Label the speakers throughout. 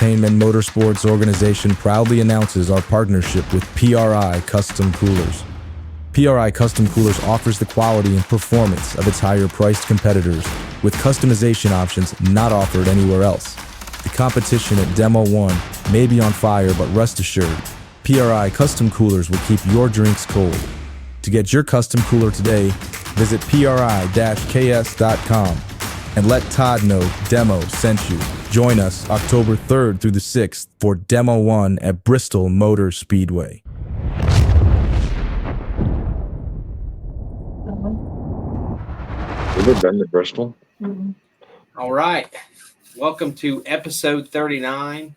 Speaker 1: Entertainment Motorsports Organization proudly announces our partnership with PRI Custom Coolers. PRI Custom Coolers offers the quality and performance of its higher-priced competitors with customization options not offered anywhere else. The competition at Demo 1 may be on fire, but rest assured, PRI Custom Coolers will keep your drinks cold. To get your custom cooler today, visit pri-ks.com and let Todd know Demo sent you. Join us October 3rd through the 6th for Demo 1 at Bristol Motor Speedway.
Speaker 2: Have you been to Bristol?
Speaker 3: Mm-hmm. All right. Welcome to episode 39.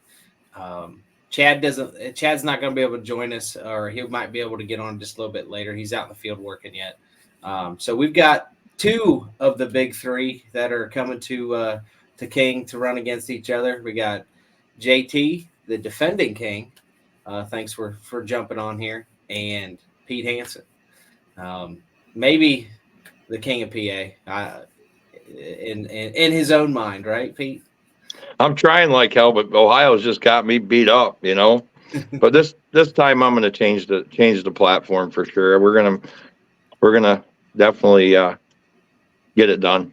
Speaker 3: Chad's not going to be able to join us, or he might be able to get on just a little bit later. He's out in the field working yet. So we've got two of the big three that are coming to King to run against each other. We got JT, the defending King. Thanks for jumping on here, and Pete Hansen. Maybe the King of PA, in his own mind, right, Pete?
Speaker 2: I'm trying like hell, but Ohio's just got me beat up, you know. But this time I'm going to change the platform for sure. We're gonna definitely get it done.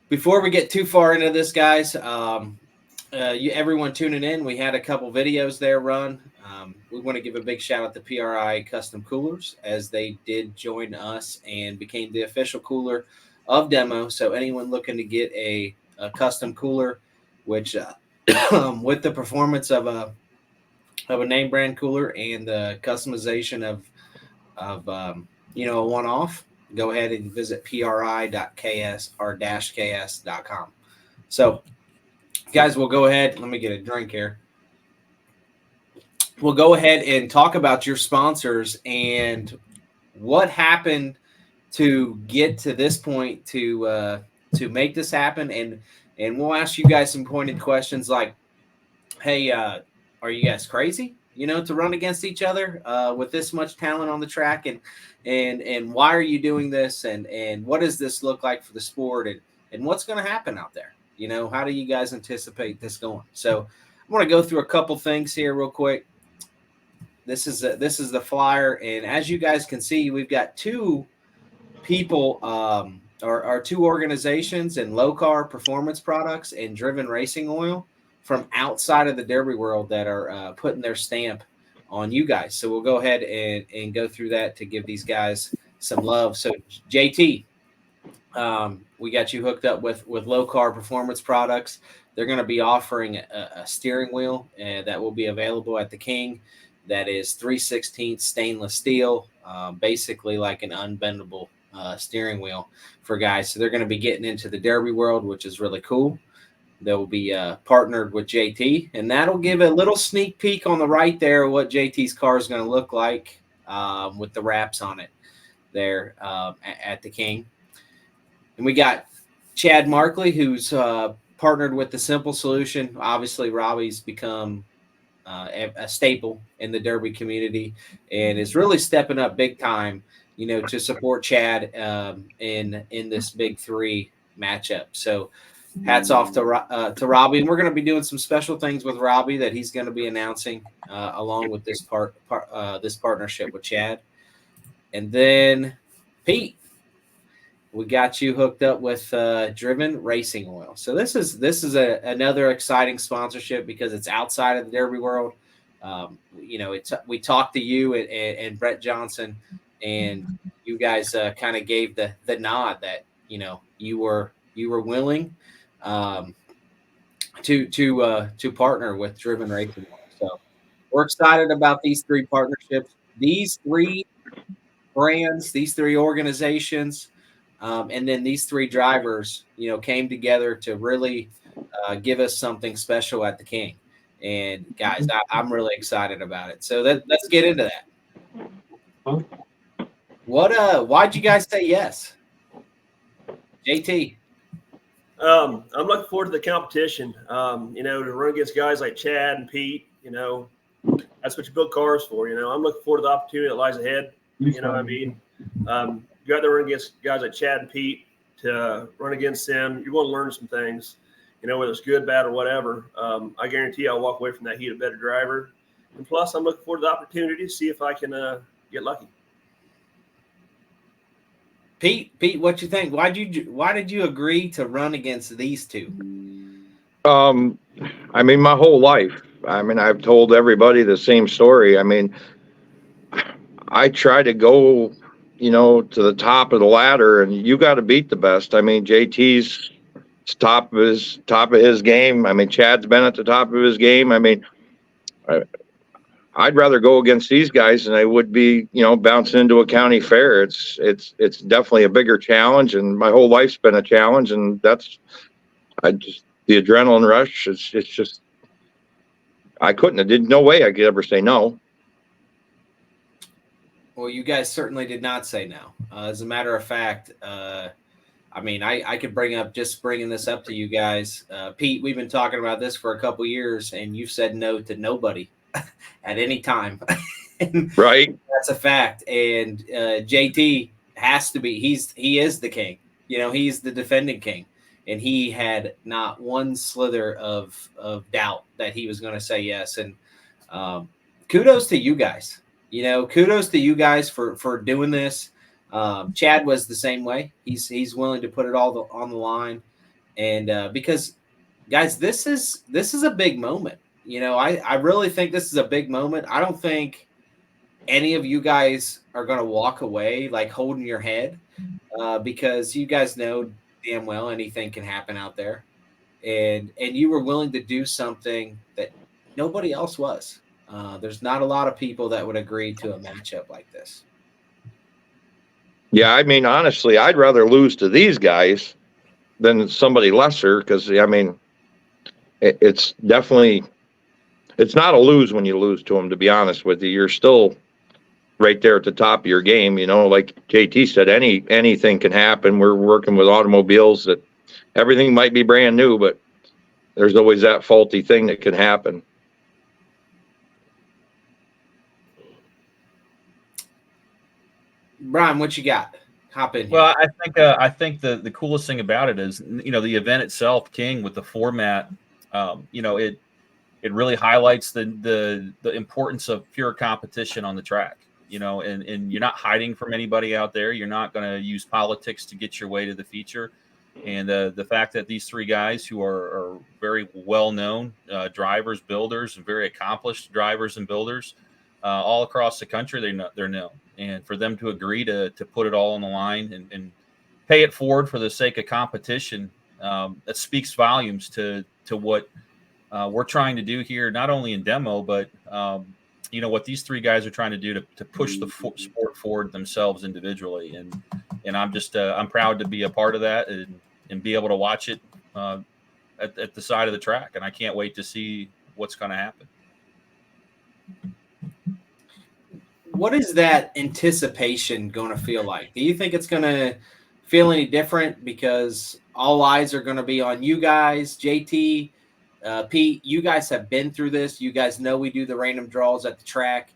Speaker 3: Before we get too far into this, guys, everyone tuning in, we had a couple videos there run. We want to give a big shout out to PRI Custom Coolers, as they did join us and became the official cooler of Demo. So anyone looking to get a custom cooler, which with the performance of a name brand cooler and the customization of a one-off, go ahead and visit pri.ks.com. So guys, we'll go ahead. Let me get a drink here. We'll go ahead and talk about your sponsors and what happened to get to this point to make this happen. And we'll ask you guys some pointed questions like, hey, are you guys crazy, to run against each other with this much talent on the track? And why are you doing this? And what does this look like for the sport? And what's going to happen out there? How do you guys anticipate this going? So I want to go through a couple things here real quick. This is the flyer. And as you guys can see, we've got two people, our two organizations in low car performance products and driven racing oil from outside of the Derby world that are putting their stamp on you guys. So we'll go ahead and go through that to give these guys some love. So JT, we got you hooked up with low car performance products. They're going to be offering a steering wheel that will be available at the King. That is 3/16 stainless steel, basically like an unbendable steering wheel for guys. So they're going to be getting into the Derby world, which is really cool. They'll be partnered with JT, and that'll give a little sneak peek on the right there of what JT's car is going to look like with the wraps on it there at the King. And we got Chad Markley, who's partnered with the Simple Solution. Obviously, Robbie's become a staple in the Derby community and is really stepping up big time, to support Chad in this big three matchup. So hats off to Robbie. And we're going to be doing some special things with Robbie that he's going to be announcing along with this this partnership with Chad. And then Pete, we got you hooked up with Driven Racing Oil. So this is another exciting sponsorship because it's outside of the Derby world. We talked to you and Brett Johnson, and you guys kind of gave the nod that you were willing to partner with Driven Racing Oil. So we're excited about these three partnerships, these three brands, these three organizations. And then these three drivers, came together to really give us something special at the King. And guys, I'm really excited about it. So let's get into that. Why'd you guys say yes? JT.
Speaker 4: I'm looking forward to the competition. To run against guys like Chad and Pete, that's what you build cars for. I'm looking forward to the opportunity that lies ahead. You know what I mean? You got to run against guys like Chad and Pete. To run against them, you're going to learn some things. you know, whether it's good, bad, or whatever. I guarantee I'll walk away from that heat a better driver. And plus, I'm looking forward to the opportunity to see if I can get lucky.
Speaker 3: Pete, what you think? Why did you agree to run against these two?
Speaker 2: I mean, my whole life. I mean, I've told everybody the same story. I mean, I try to go, you know, to the top of the ladder, and you got to beat the best. I mean, JT's top of his game. I mean, Chad's been at the top of his game. I mean, I'd rather go against these guys than I would be, you know, bouncing into a county fair. It's definitely a bigger challenge, and my whole life's been a challenge, and the adrenaline rush. It's just I didn't no way I could ever say no.
Speaker 3: Well, you guys certainly did not say no. As a matter of fact, I mean, I could bringing this up to you guys. Pete, we've been talking about this for a couple years, and you've said no to nobody at any time.
Speaker 2: Right.
Speaker 3: That's a fact. And JT has to be, he is the king. You know, he's the defending king. And he had not one slither of doubt that he was going to say yes. And kudos to you guys. You know, kudos to you guys for doing this. Chad was the same way. He's willing to put it all on the line, and because, guys, this is a big moment. You know, I really think this is a big moment. I don't think any of you guys are going to walk away like holding your head, because you guys know damn well anything can happen out there, and you were willing to do something that nobody else was. There's not a lot of people that would agree to a matchup like this.
Speaker 2: Yeah, I mean, honestly, I'd rather lose to these guys than somebody lesser, because, I mean, it's definitely – it's not a lose when you lose to them, to be honest with you. You're still right there at the top of your game. You know, like JT said, anything can happen. We're working with automobiles that everything might be brand new, but there's always that faulty thing that can happen.
Speaker 3: Brian, what you got? Hop in here.
Speaker 5: Well, I think the coolest thing about it is, you know, the event itself, King, with the format. You know, it really highlights the importance of pure competition on the track. You know, and you're not hiding from anybody out there. You're not going to use politics to get your way to the feature. And the fact that these three guys who are very well known drivers, builders, and very accomplished drivers and builders all across the country, they're known. And for them to agree to put it all on the line and pay it forward for the sake of competition, that speaks volumes to what we're trying to do here, not only in demo, but you know, what these three guys are trying to do to push the sport forward themselves individually. And I'm just I'm proud to be a part of that and be able to watch it at the side of the track. And I can't wait to see what's going to happen.
Speaker 3: What is that anticipation going to feel like? Do you think it's going to feel any different because all eyes are going to be on you guys? JT, Pete, you guys have been through this. You guys know we do the random draws at the track.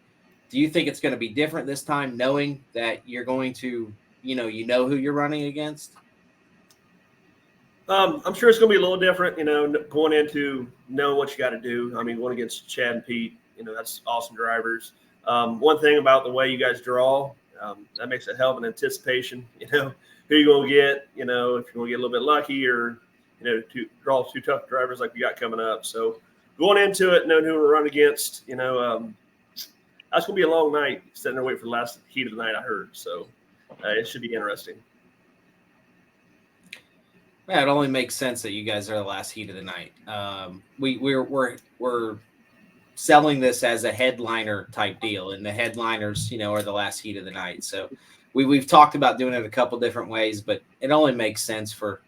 Speaker 3: Do you think it's going to be different this time, knowing that you're going to, you know who you're running against?
Speaker 4: I'm sure it's going to be a little different, you know, going into knowing what you got to do. I mean, going against Chad and Pete, you know, that's awesome drivers. One thing about the way you guys draw, that makes a hell of an anticipation, you know, who you're going to get, you know, if you're going to get a little bit lucky or, you know, to draw two tough drivers like we got coming up. So going into it, knowing who we're running against, you know, that's going to be a long night, sitting there waiting for the last heat of the night, I heard. So it should be interesting.
Speaker 3: Yeah, it only makes sense that you guys are the last heat of the night. We're selling this as a headliner type deal, and the headliners, you know, are the last heat of the night. So we've talked about doing it a couple different ways, but it only makes sense for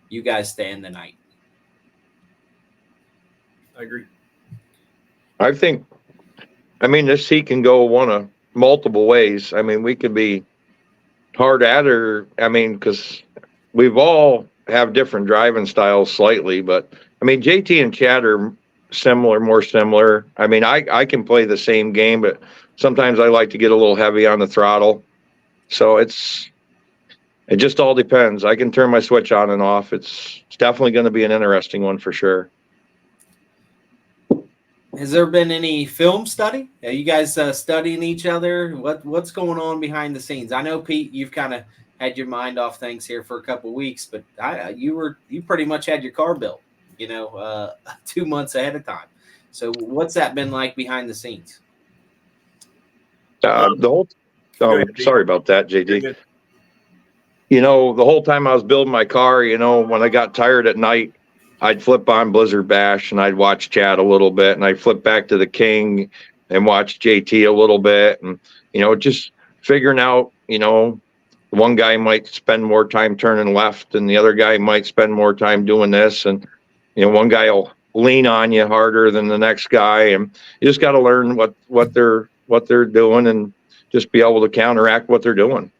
Speaker 3: you guys to end the night.
Speaker 4: I agree.
Speaker 2: I think, I mean, this heat can go one of multiple ways. I mean, we could be hard at her. I mean, because we've all have different driving styles slightly, but I mean, JT and Chad are more similar. I mean, I can play the same game, but sometimes I like to get a little heavy on the throttle. So It just all depends. I can turn my switch on and off. It's definitely going to be an interesting one for sure.
Speaker 3: Has there been any film study? Are you guys studying each other? What's going on behind the scenes? I know, Pete, you've kind of had your mind off things here for a couple of weeks, but you pretty much had your car built, 2 months ahead of time. So what's that been like behind the scenes?
Speaker 2: Sorry about that, JD. The whole time I was building my car, when I got tired at night, I'd flip on Blizzard Bash and I'd watch Chad a little bit, and I'd flip back to the King and watch JT a little bit, and just figuring out, one guy might spend more time turning left and the other guy might spend more time doing this, and one guy will lean on you harder than the next guy, and you just got to learn what they're doing and just be able to counteract what they're doing.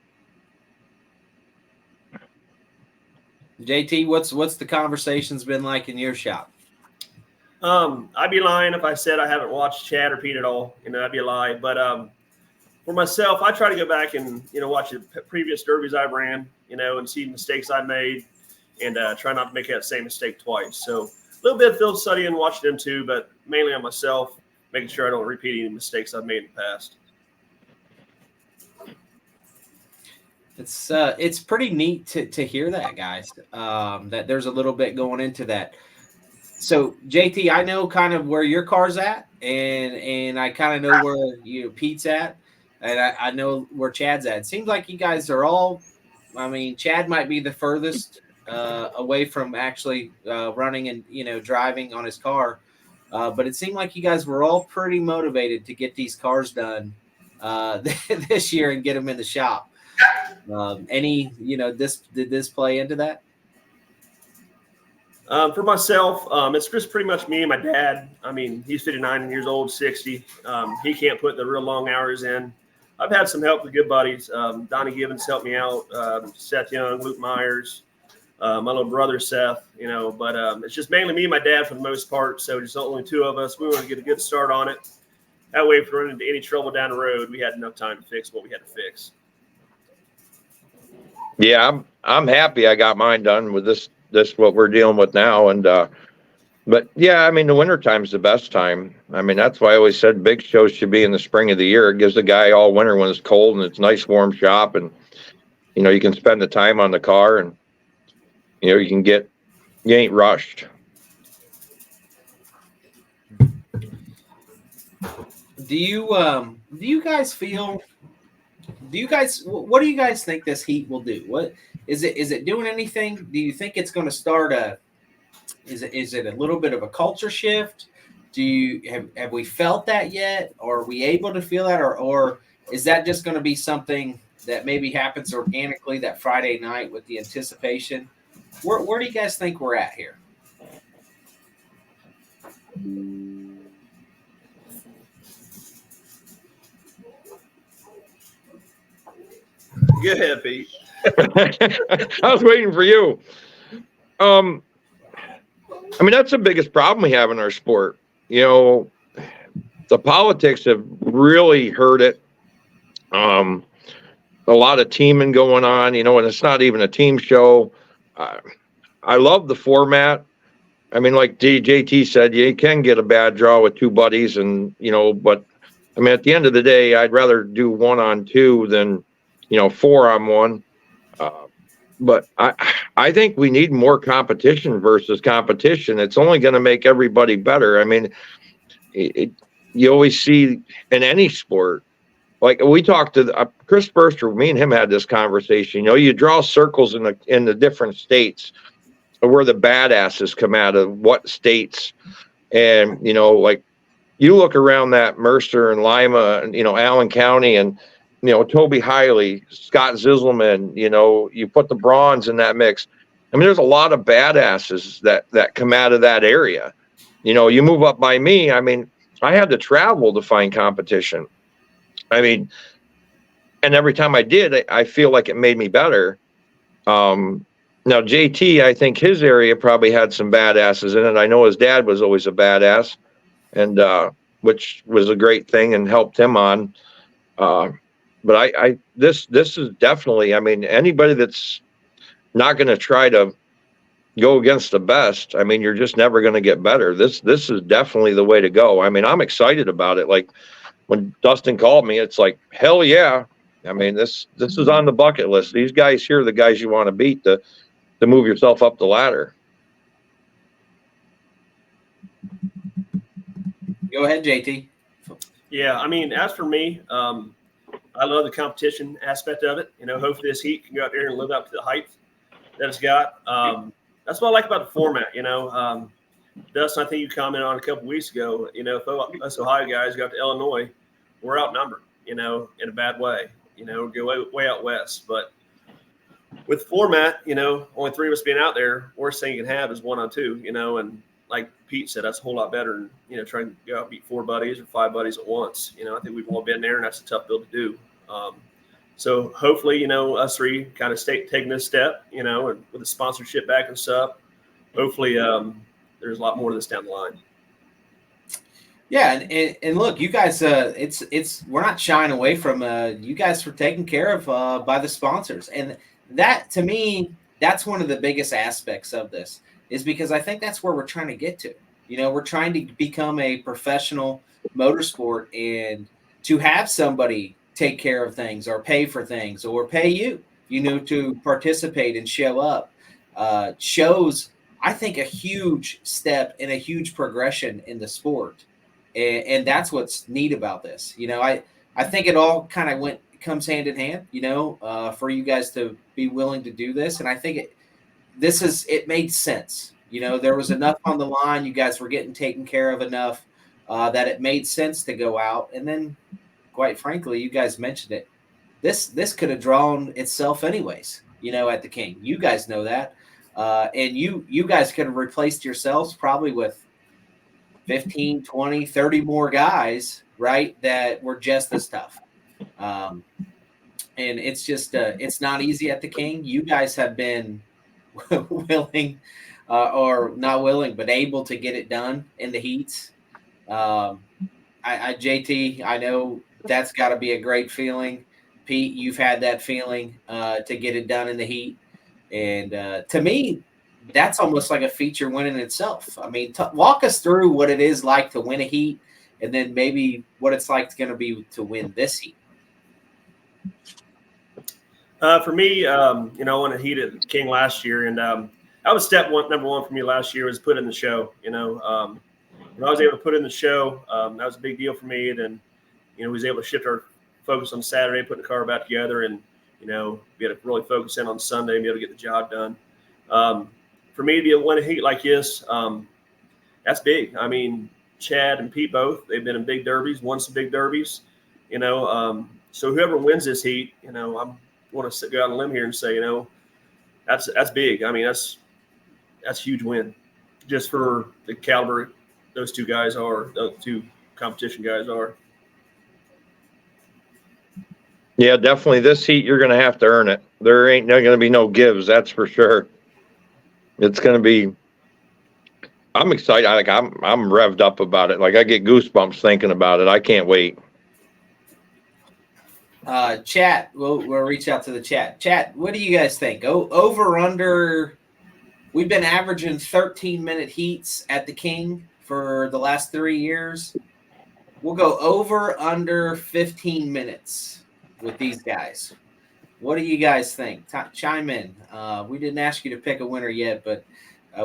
Speaker 3: JT, what's the conversations been like in your shop?
Speaker 4: I'd be lying if I said I haven't watched Chad or Pete at all. That'd be a lie. But for myself, I try to go back and watch the previous derbies I've ran, and see mistakes I made, and try not to make that same mistake twice. So a little bit of field study and watching them too, but mainly on myself, making sure I don't repeat any mistakes I've made in the past.
Speaker 3: It's pretty neat to hear that, guys. That there's a little bit going into that. So JT, I know kind of where your car's at, and I kind of know where Pete's at, and I know where Chad's at. It seems like you guys are all. I mean, Chad might be the furthest away from actually running and driving on his car, but it seemed like you guys were all pretty motivated to get these cars done this year and get them in the shop. Did this play into that?
Speaker 4: For myself, it's just pretty much me and my dad. I mean, he's 59 years old, 60. He can't put the real long hours in. I've had some help with good buddies. Donnie Gibbons helped me out, Seth Young, Luke Myers, my little brother Seth, but it's just mainly me and my dad for the most part. So just only two of us. We want to get a good start on it. That way, if we run into any trouble down the road, we had enough time to fix what we had to fix.
Speaker 2: Yeah, I'm happy I got mine done with this what we're dealing with now. And but yeah, I mean, the winter time's the best time. I mean, that's why I always said big shows should be in the spring of the year. It gives the guy all winter when it's cold and it's nice warm shop, and you can spend the time on the car, and you ain't rushed.
Speaker 3: Do you guys feel? What do you guys think this heat will do? What is it doing anything? Do you think it's going to start is it a little bit of a culture shift? Have we felt that yet? Or are we able to feel that? Or is that just going to be something that maybe happens organically that Friday night with the anticipation? Where do you guys think we're at here?
Speaker 4: Go ahead, Pete.
Speaker 2: I was waiting for you. I mean, that's the biggest problem we have in our sport. The politics have really hurt it. A lot of teaming going on, and it's not even a team show. I love the format. I mean, like JT said, you can get a bad draw with two buddies, and but I mean, at the end of the day, I'd rather do 1-on-2 than 4-on-1. But I think we need more competition versus competition. It's only going to make everybody better. I mean, you always see in any sport, like we talked to Chris Burster, me and him had this conversation. You draw circles in the different states where the badasses come out of what states, and like you look around that Mercer and Lima, and Allen County, and Toby Hiley, Scott Zisselman, you put the bronze in that mix. I mean, there's a lot of badasses that come out of that area. You move up by me. I mean, I had to travel to find competition. I mean, and every time I did, I feel like it made me better. Now, JT, I think his area probably had some badasses in it. I know his dad was always a badass, and which was a great thing and helped him on. but this is definitely, I mean, anybody that's not going to try to go against the best, I mean, you're just never going to get better. This is definitely the way to go. I mean, I'm excited about it. Like when Dustin called me, it's like, hell yeah. I mean, this is on the bucket list. These guys here are the guys you want to beat to move yourself up the ladder.
Speaker 3: Go ahead, JT.
Speaker 4: Yeah, I mean, as for me, I love the competition aspect of it. You know, hopefully this heat can go out there and live up to the height that it's got. That's what I like about the format. You know, Dustin, I think you commented on a couple weeks ago. You know, if us Ohio guys go out to Illinois, we're outnumbered. You know, in a bad way. You know, go way out west. But with the format, you know, only 3 of us being out there, worst thing you can have is 1-on-2. You know, and like Pete said, that's a whole lot better than, you know, trying to go out and beat 4 buddies or 5 buddies at once. You know, I think we've all been there, and that's a tough build to do. So hopefully, you know, us 3 kind of taking this step, you know, and with the sponsorship back and stuff, hopefully there's a lot more of this down the line.
Speaker 3: Yeah, and look, you guys, we're not shying away from you guys were taken care of by the sponsors, and that to me, that's one of the biggest aspects of this, is because I think that's where we're trying to get to. You know, we're trying to become a professional motorsport, and to have somebody take care of things or pay for things or pay you, you know, to participate and show up, shows, I think, a huge step and a huge progression in the sport. And that's what's neat about this. You know, I think it all kind of comes hand in hand, you know, for you guys to be willing to do this. And I think it made sense. You know, there was enough on the line. You guys were getting taken care of enough that it made sense to go out. And then, quite frankly, you guys mentioned it. This could have drawn itself anyways, you know, at the King. You guys know that. And you guys could have replaced yourselves probably with 15, 20, 30 more guys, right, that were just as tough. And it's just it's not easy at the King. You guys have been willing or not willing, but able to get it done in the heats. JT, I know that's got to be a great feeling. Pete, you've had that feeling to get it done in the heat. And to me, that's almost like a feature win in itself. I mean, walk us through what it is like to win a heat, and then maybe what it's like going to be to win this heat.
Speaker 4: For me, you know, I won a heat at King last year, and that was number one for me last year, was put in the show. You know, when I was able to put in the show, that was a big deal for me. Then, you know, we was able to shift our focus on Saturday, put the car back together, and, you know, be able to really focus in on Sunday and be able to get the job done. For me to be able to win a heat like this, that's big. I mean, Chad and Pete both, they've been in big derbies, won some big derbies, you know. So whoever wins this heat, you know, I want to go out on a limb here and say, you know, that's big. I mean, that's a huge win just for the caliber those 2 guys are, those 2 competition guys are.
Speaker 2: Yeah, definitely. This heat, you're going to have to earn it. There ain't going to be no gives, that's for sure. It's going to be. I'm excited. I'm revved up about it. Like, I get goosebumps thinking about it. I can't wait.
Speaker 3: Chat, we'll reach out to the chat. Chat, what do you guys think? Over, under? We've been averaging 13-minute heats at the King for the last 3 years. We'll go over, under 15 minutes with these guys. What do you guys think? Chime in. We didn't ask you to pick a winner yet, but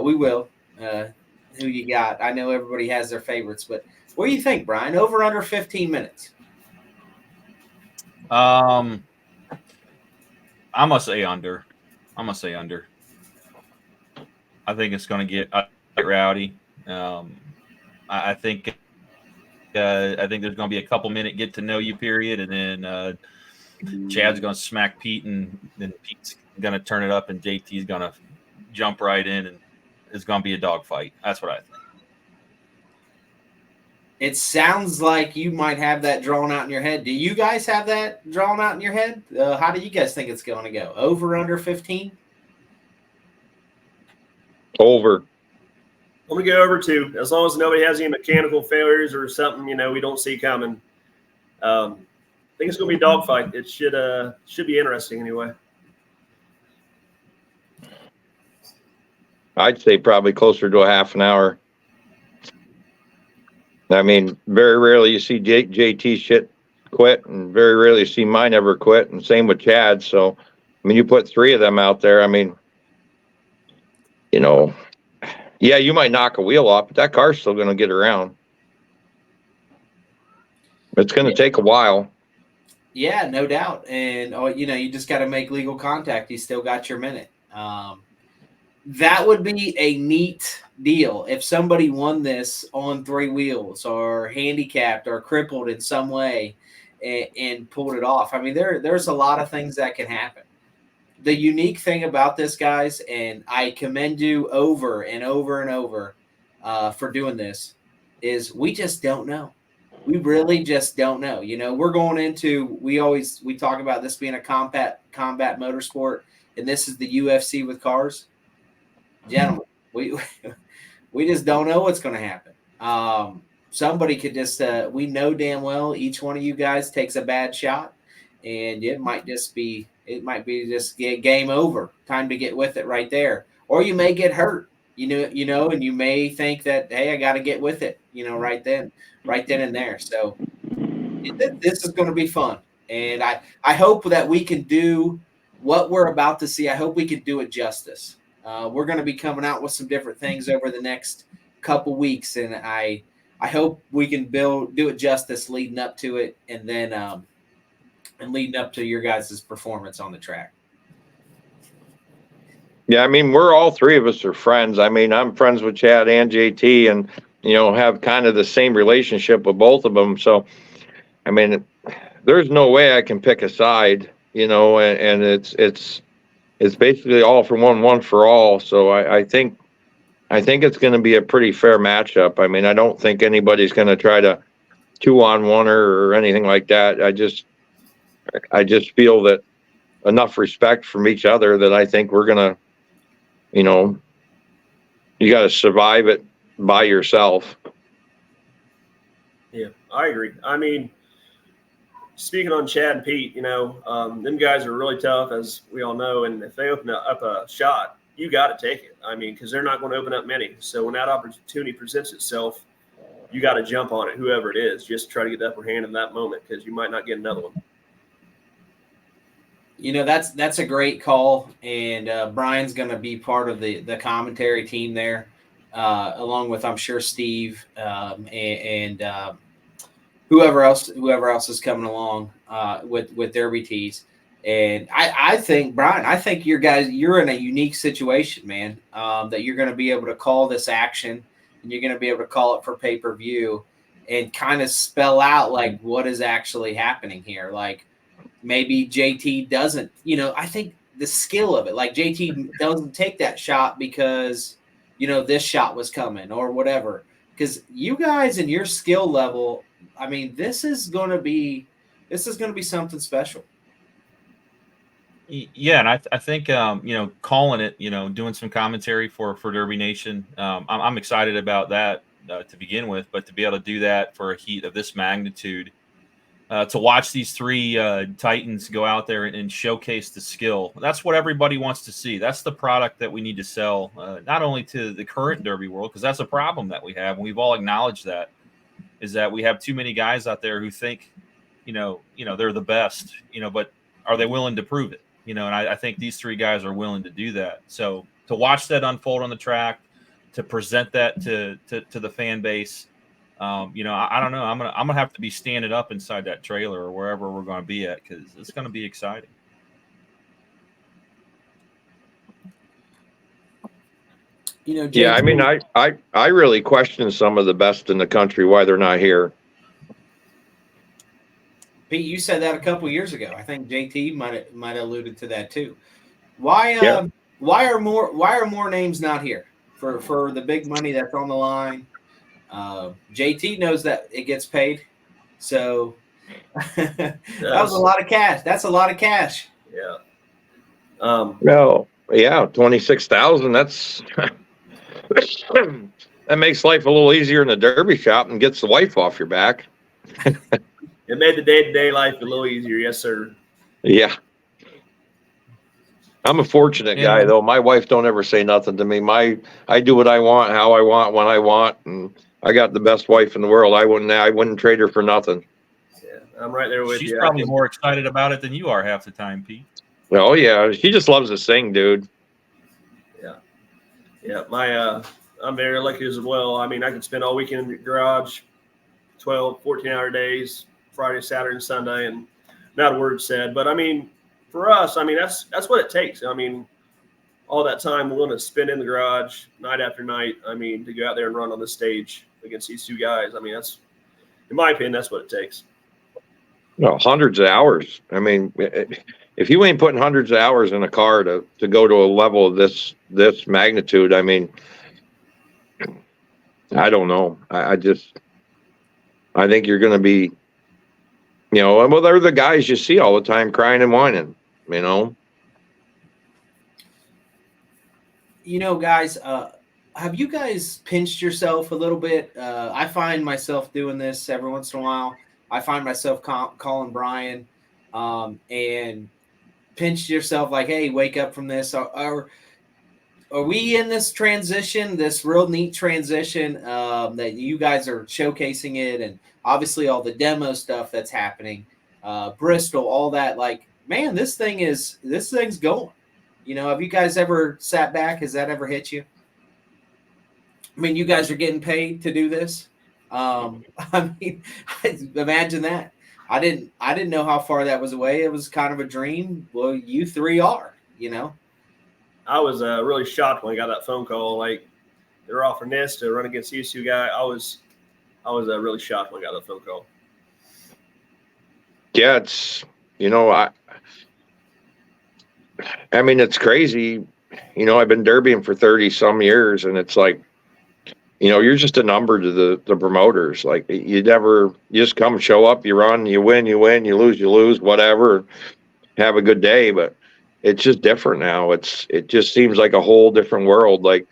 Speaker 3: we will. Who you got? I know everybody has their favorites, but what do you think, Brian? Over, under 15 minutes?
Speaker 5: I'm gonna say under. I think it's gonna get rowdy. I think there's gonna be a couple minute get to know you period, and then Chad's gonna smack Pete, and then Pete's gonna turn it up, and JT's gonna jump right in, and it's gonna be a dogfight. That's what I think.
Speaker 3: It sounds like you might have that drawn out in your head. Do you guys have that drawn out in your head? How do you guys think it's going to go? Over, under 15?
Speaker 2: Over.
Speaker 4: I'm going to go over 2. As long as nobody has any mechanical failures or something, you know, we don't see coming. think it's going to be a dogfight. It should be interesting anyway.
Speaker 2: I'd say probably closer to a half an hour. I mean, very rarely you see JT shit quit, and very rarely you see mine ever quit, and same with Chad. So, I mean, you put 3 of them out there. I mean, you know, yeah, you might knock a wheel off, but that car's still going to get around. It's going to take a while.
Speaker 3: Yeah, no doubt. And, you just got to make legal contact. You still got your minute. That would be a neat deal if somebody won this on 3 wheels or handicapped or crippled in some way and pulled it off. I mean, there's a lot of things that can happen. The unique thing about this, guys, and I commend you over and over and over for doing this, is we just don't know. We really just don't know. We're going into, we talk about this being a combat motorsport, and this is the UFC with cars. Gentlemen, we just don't know what's going to happen. Somebody could just, we know damn well each one of you guys takes a bad shot, and it might be just game over, time to get with it right there. Or you may get hurt, and you may think that, hey, I got to get with it, right then and there. So this is going to be fun. And I hope that we can do what we're about to see. I hope we can do it justice. We're going to be coming out with some different things over the next couple weeks, and I hope we can do it justice leading up to it, and then and leading up to your guys' performance on the track.
Speaker 2: Yeah, I mean, we're all 3 of us are friends. I mean, I'm friends with Chad and JT, and have kind of the same relationship with both of them. So, I mean, there's no way I can pick a side, and it's basically all for one for all. So I think it's going to be a pretty fair matchup. I mean, I don't think anybody's going to try to 2-on-1 or anything like that. I just feel that enough respect from each other that I think we're going to, you got to survive it by yourself.
Speaker 4: Yeah, I agree. I mean, speaking on Chad and Pete, them guys are really tough, as we all know. And if they open up a shot, you got to take it. I mean, because they're not going to open up many. So when that opportunity presents itself, you got to jump on it, whoever it is, just try to get the upper hand in that moment, because you might not get another one.
Speaker 3: That's a great call. And Brian's going to be part of the commentary team there, along with, I'm sure, Steve and whoever else is coming along with Derby Tees. And I think, Brian, you're in a unique situation, man, that you're going to be able to call this action, and you're going to be able to call it for pay-per-view and kind of spell out like what is actually happening here. Like maybe JT doesn't, I think the skill of it, like JT doesn't take that shot because, this shot was coming or whatever. Because you guys and your skill level, I mean, this is going to be something special.
Speaker 5: Yeah, and I think calling it, doing some commentary for Derby Nation, I'm excited about that to begin with. But to be able to do that for a heat of this magnitude, to watch these 3 Titans go out there and showcase the skill, that's what everybody wants to see. That's the product that we need to sell, not only to the current Derby world, because that's a problem that we have, and we've all acknowledged that, is that we have too many guys out there who think, they're the best, but are they willing to prove it? And I think these 3 guys are willing to do that. So to watch that unfold on the track, to present that to the fan base, I don't know. I'm gonna have to be standing up inside that trailer or wherever we're going to be at, because it's going to be exciting.
Speaker 2: Yeah, I mean, I really question some of the best in the country why they're not here.
Speaker 3: Pete, you said that a couple years ago. I think JT might have alluded to that too. Why are more names not here for the big money that's on the line? JT knows that it gets paid, so that was a lot of cash. That's a lot of cash.
Speaker 4: Yeah.
Speaker 2: Well, yeah, 26,000. That's that makes life a little easier in the Derby shop and gets the wife off your back.
Speaker 4: It made the day-to-day life a little easier. Yes, sir.
Speaker 2: Yeah. I'm a fortunate guy, though. My wife don't ever say nothing to me. I do what I want, how I want, when I want, and I got the best wife in the world. I wouldn't trade her for nothing.
Speaker 4: Yeah, I'm right there with
Speaker 5: She's
Speaker 4: you.
Speaker 5: probably more excited about it than you are half the time, Pete.
Speaker 2: Oh yeah, she just loves to sing, dude.
Speaker 4: Yeah. I'm very lucky as well. I mean, I could spend all weekend in the garage, 12, 14-hour days, Friday, Saturday, and Sunday, and not a word said. But I mean, for us, I mean, that's what it takes. I mean, all that time we're going to spend in the garage night after night. I mean, to go out there and run on the stage against these two guys. I mean, that's, in my opinion, that's what it takes.
Speaker 2: No, hundreds of hours. I mean, if you ain't putting hundreds of hours in a car to go to a level of this magnitude, I mean, I don't know. I think you're going to be, well, they're the guys you see all the time crying and whining,
Speaker 3: Guys, have you guys pinched yourself a little bit? I find myself doing this every once in a while. I find myself calling Brian and pinch yourself like, hey, wake up from this. Are we in this transition, this real neat transition that you guys are showcasing it, and obviously all the demo stuff that's happening, Bristol, all that, like, man, this thing's going. Have you guys ever sat back? Has that ever hit you? I mean, you guys are getting paid to do this. I mean, imagine that. I didn't know how far that was away. It was kind of a dream. Well, you three are,
Speaker 4: I was really shocked when I got that phone call. Like, they're offering this to run against these two guys. I was really shocked when I got that phone call.
Speaker 2: Yeah, it's, I mean, it's crazy. I've been derbying for 30 some years, and it's like, you're just a number to the promoters. Like, you just come, show up, you run, you win, you lose, whatever, have a good day. But it's just different now. It just seems like a whole different world. Like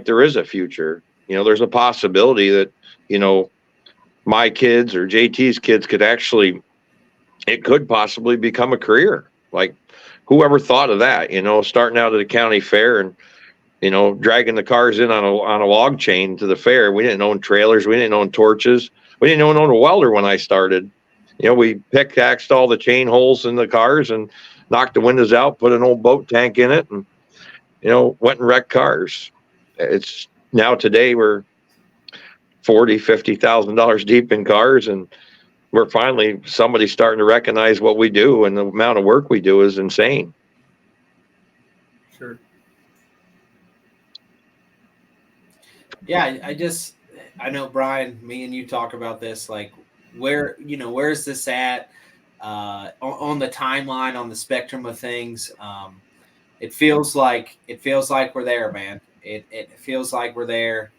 Speaker 2: there is a future. There's a possibility that, my kids or JT's kids it could possibly become a career. Like, whoever thought of that, starting out at the county fair and, dragging the cars in on a log chain to the fair. We didn't own trailers. We didn't own torches. We didn't even own a welder when I started. We pickaxed all the chain holes in the cars and knocked the windows out, put an old boat tank in it, and, went and wrecked cars. It's now today we're $40,000-$50,000 deep in cars, and we're finally somebody starting to recognize what we do, and the amount of work we do is insane.
Speaker 4: Sure.
Speaker 3: Yeah, I know, Brian, me and you talk about this, like, where's this at on the timeline, on the spectrum of things. It feels like we're there, man. It feels like we're there.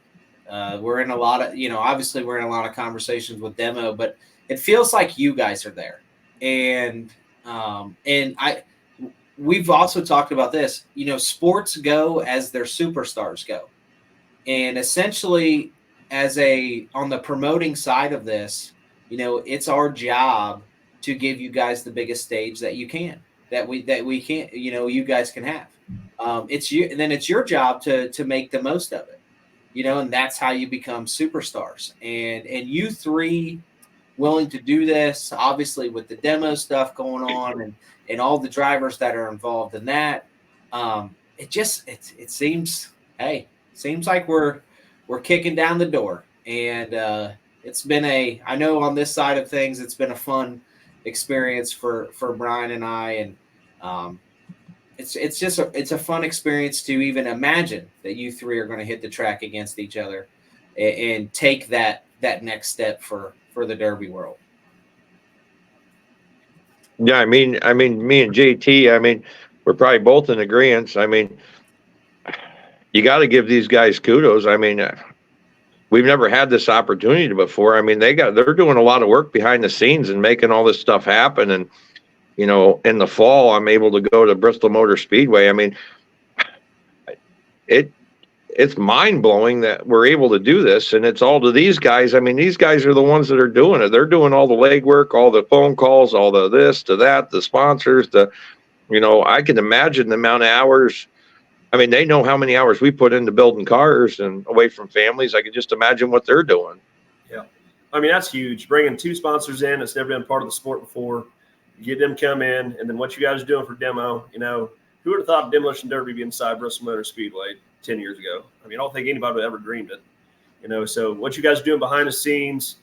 Speaker 3: We're in a lot of, obviously we're in a lot of conversations with demo, but it feels like you guys are there. And we've also talked about this, sports go as their superstars go. And essentially, on the promoting side of this, it's our job to give you guys the biggest stage that you can, that we can, you guys can have. It's your job to make the most of it, and that's how you become superstars. And you three willing to do this, obviously with the demo stuff going on and all the drivers that are involved in that. It seems like we're kicking down the door, and it's been I know on this side of things, it's been a fun experience for Brian and I, and it's a fun experience to even imagine that you three are going to hit the track against each other and take that next step for the Derby world.
Speaker 2: Yeah, I mean, me and JT, we're probably both in agreement. You got to give these guys kudos. We've never had this opportunity before. They're doing a lot of work behind the scenes and making all this stuff happen. And, in the fall, I'm able to go to Bristol Motor Speedway. it's mind blowing that we're able to do this, and it's all to these guys. I mean, these guys are the ones that are doing it. They're doing all the legwork, all the phone calls, all the this to that, the sponsors, I can imagine the amount of hours. I mean, they know how many hours we put into building cars and away from families. I can just imagine what they're doing.
Speaker 4: Yeah. I mean, that's huge. Bringing 2 sponsors in that's never been part of the sport before, get them come in, and then what you guys are doing for demo, who would have thought Demolition Derby be inside Bristol Motor Speedway 10 years ago? I mean, I don't think anybody would have ever dreamed it. So what you guys are doing behind the scenes,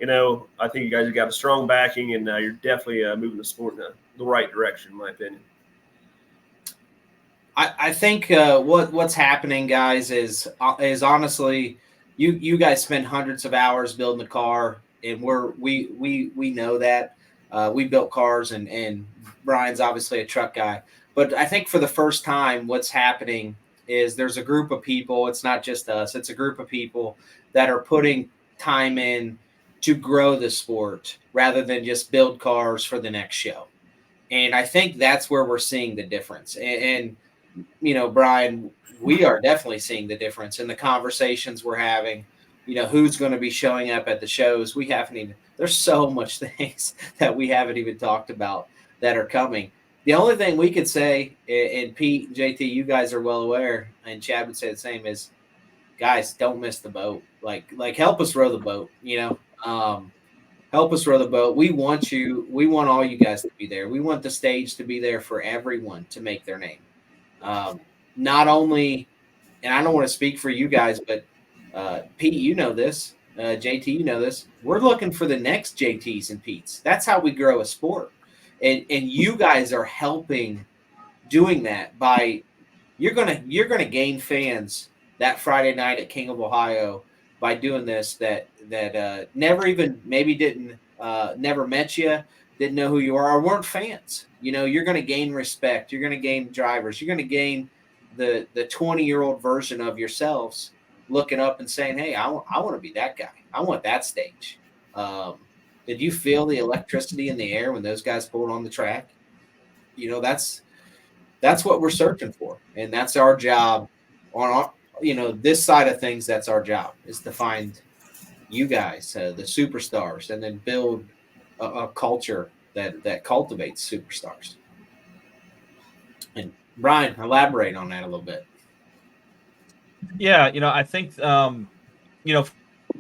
Speaker 4: I think you guys have got a strong backing, and you're definitely moving the sport in the right direction, in my opinion.
Speaker 3: I think what's happening, guys, is honestly, you guys spend hundreds of hours building the car, and we know that. We built cars, and Brian's obviously a truck guy. But I think for the first time, what's happening is there's a group of people. It's not just us. It's a group of people that are putting time in to grow the sport rather than just build cars for the next show. And I think that's where we're seeing the difference. And Brian, we are definitely seeing the difference in the conversations we're having. Who's going to be showing up at the shows. We haven't even – there's so much things that we haven't even talked about that are coming. The only thing we could say, and Pete and JT, you guys are well aware, and Chad would say the same, is, guys, don't miss the boat. Like help us row the boat, help us row the boat. We want all you guys to be there. We want the stage to be there for everyone to make their name. Not only, and I don't want to speak for you guys, but Pete, you know this, JT, you know this. We're looking for the next JTs and Petes. That's how we grow a sport. And you guys are helping doing that by you're gonna gain fans that Friday night at King of Ohio by doing this that never even maybe didn't never met you, didn't know who you are, or weren't fans. You're gonna gain respect, you're gonna gain drivers, you're gonna gain the 20-year-old version of yourselves looking up and saying, hey, I want to be that guy. I want that stage. Did you feel the electricity in the air when those guys pulled on the track? That's what we're searching for. And that's our job on this side of things. That's our job, is to find you guys, the superstars, and then build a culture that cultivates superstars. And Brian, elaborate on that a little bit.
Speaker 5: Yeah, I think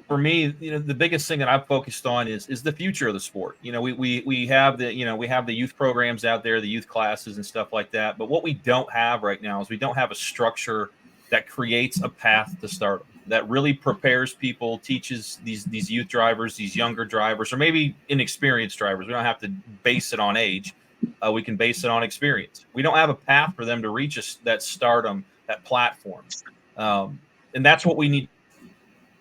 Speaker 5: for me, the biggest thing that I've focused on is the future of the sport. We have the youth programs out there, the youth classes and stuff like that. But what we don't have right now is we don't have a structure that creates a path to stardom, that really prepares people, teaches these youth drivers, these younger drivers, or maybe inexperienced drivers. We don't have to base it on age. We can base it on experience. We don't have a path for them to reach that stardom, that platform. And that's what we need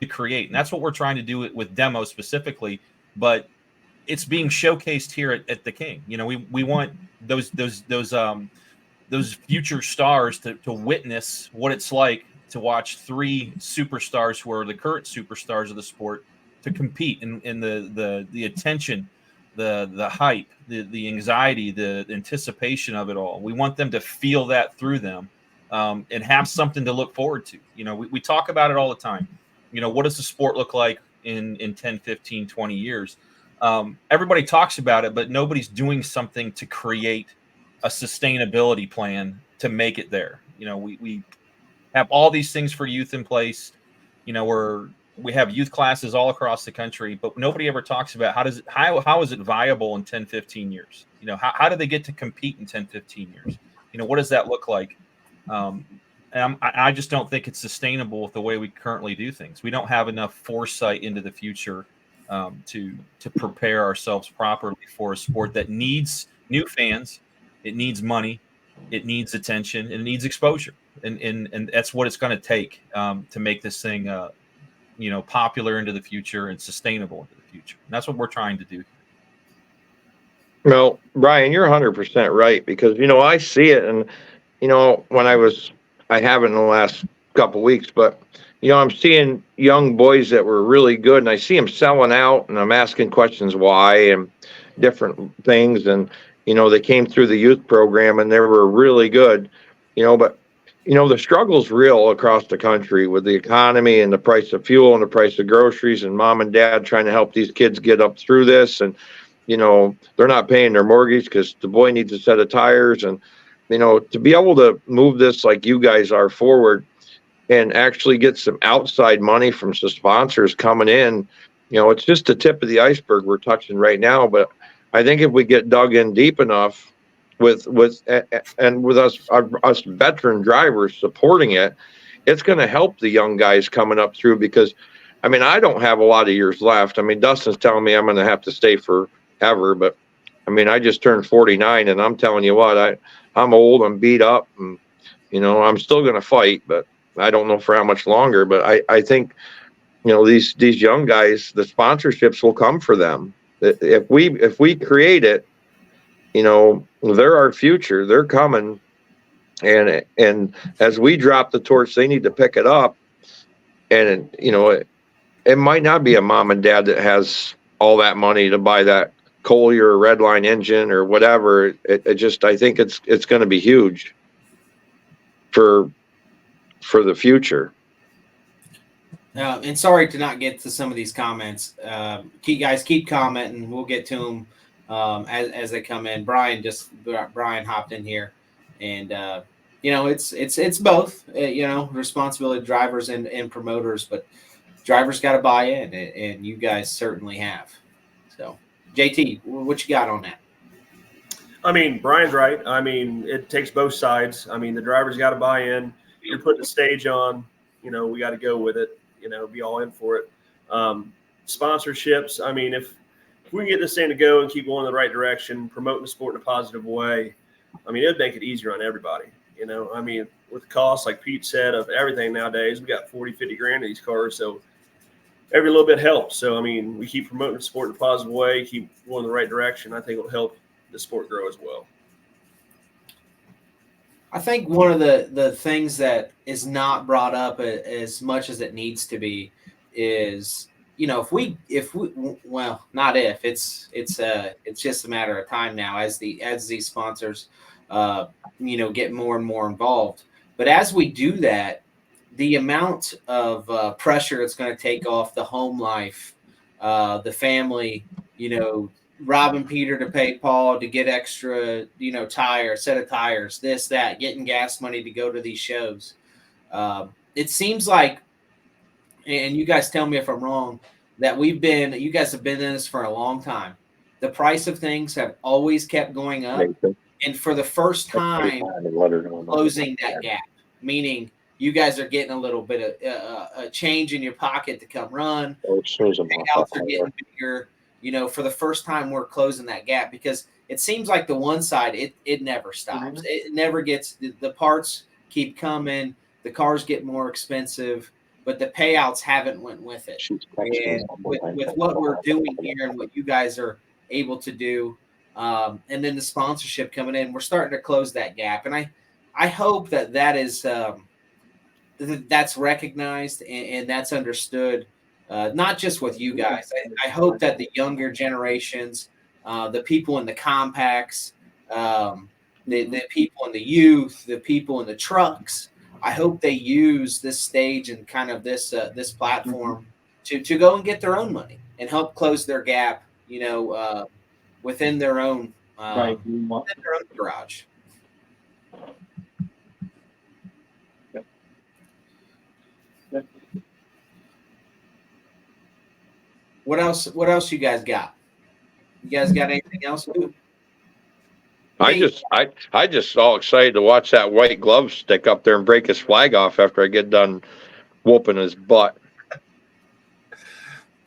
Speaker 5: to create. And that's what we're trying to do with demo specifically, but it's being showcased here at the King. We want those future stars to witness what it's like to watch 3 superstars who are the current superstars of the sport to compete in the attention, the hype, the anxiety, the anticipation of it all. We want them to feel that through them. And have something to look forward to. We talk about it all the time. What does the sport look like in 10, 15, 20 years? Everybody talks about it, but nobody's doing something to create a sustainability plan to make it there. We have all these things for youth in place. We have youth classes all across the country, but nobody ever talks about how is it viable in 10, 15 years? How do they get to compete in 10, 15 years? What does that look like? And I just don't think it's sustainable with the way we currently do things. We don't have enough foresight into the future to prepare ourselves properly for a sport that needs new fans, it needs money, it needs attention, and it needs exposure. And that's what it's going to take to make this thing popular into the future and sustainable into the future. And that's what we're trying to do.
Speaker 2: Well, Brian, you're 100% right, because I see it, and when I haven't in the last couple of weeks, but I'm seeing young boys that were really good, and I see them selling out, and I'm asking questions why and different things, and they came through the youth program and they were really good, but the struggle's real across the country with the economy and the price of fuel and the price of groceries, and mom and dad trying to help these kids get up through this. And, they're not paying their mortgage because the boy needs a set of tires. And, to be able to move this like you guys are forward and actually get some outside money from some sponsors coming in, it's just the tip of the iceberg we're touching right now. But I think if we get dug in deep enough with us veteran drivers supporting it, it's going to help the young guys coming up through. Because, I don't have a lot of years left. Dustin's telling me I'm going to have to stay forever, but I just turned 49, and I'm telling you what, I'm old, I'm beat up, and I'm still going to fight, but I don't know for how much longer. But I think these young guys, the sponsorships will come for them if we create it. They're our future. They're coming, and as we drop the torch, they need to pick it up. And it might not be a mom and dad that has all that money to buy that Collier or Redline engine or whatever. I think it's going to be huge for the future.
Speaker 3: And sorry to not get to some of these comments. Keep commenting. We'll get to them as they come in. Brian hopped in here, and it's both. Responsibility of drivers and promoters, but drivers got to buy in, and you guys certainly have. So, JT, what you got on that?
Speaker 4: Brian's right. It takes both sides. The drivers got to buy in. You're putting the stage on. We got to go with it. Be all in for it. Sponsorships. If we can get this thing to go and keep going in the right direction, promoting the sport in a positive way, it would make it easier on everybody. With costs, like Pete said, of everything nowadays, we got 40, 50 grand in these cars. So every little bit helps. So, we keep promoting the sport in a positive way, keep going in the right direction. I think it'll help the sport grow as well.
Speaker 3: I think one of the things that is not brought up as much as it needs to be is, it's just a matter of time now as these sponsors, get more and more involved. But as we do that, the amount of pressure it's going to take off the home life, the family, robbing Peter to pay Paul to get extra, set of tires, this, that, getting gas money to go to these shows. It seems like, and you guys tell me if I'm wrong, that you guys have been in this for a long time. The price of things have always kept going up. And for the first time, closing that gap, meaning you guys are getting a little bit of a change in your pocket to come run. Payouts are getting bigger. For the first time, we're closing that gap, because it seems like the one side, it never stops. It never gets, the parts keep coming, the cars get more expensive, but the payouts haven't went with it. And with what we're doing here and what you guys are able to do, and then the sponsorship coming in, we're starting to close that gap. And I hope that is that's recognized and that's understood. Not just with you guys. I hope that the younger generations, the people in the compacts, the people in the youth, the people in the trucks, I hope they use this stage and kind of this platform to go and get their own money and help close their gap, within their own garage. What else you guys got? You guys got anything else?
Speaker 2: I just all excited to watch that white glove stick up there and break his flag off after I get done whooping his butt.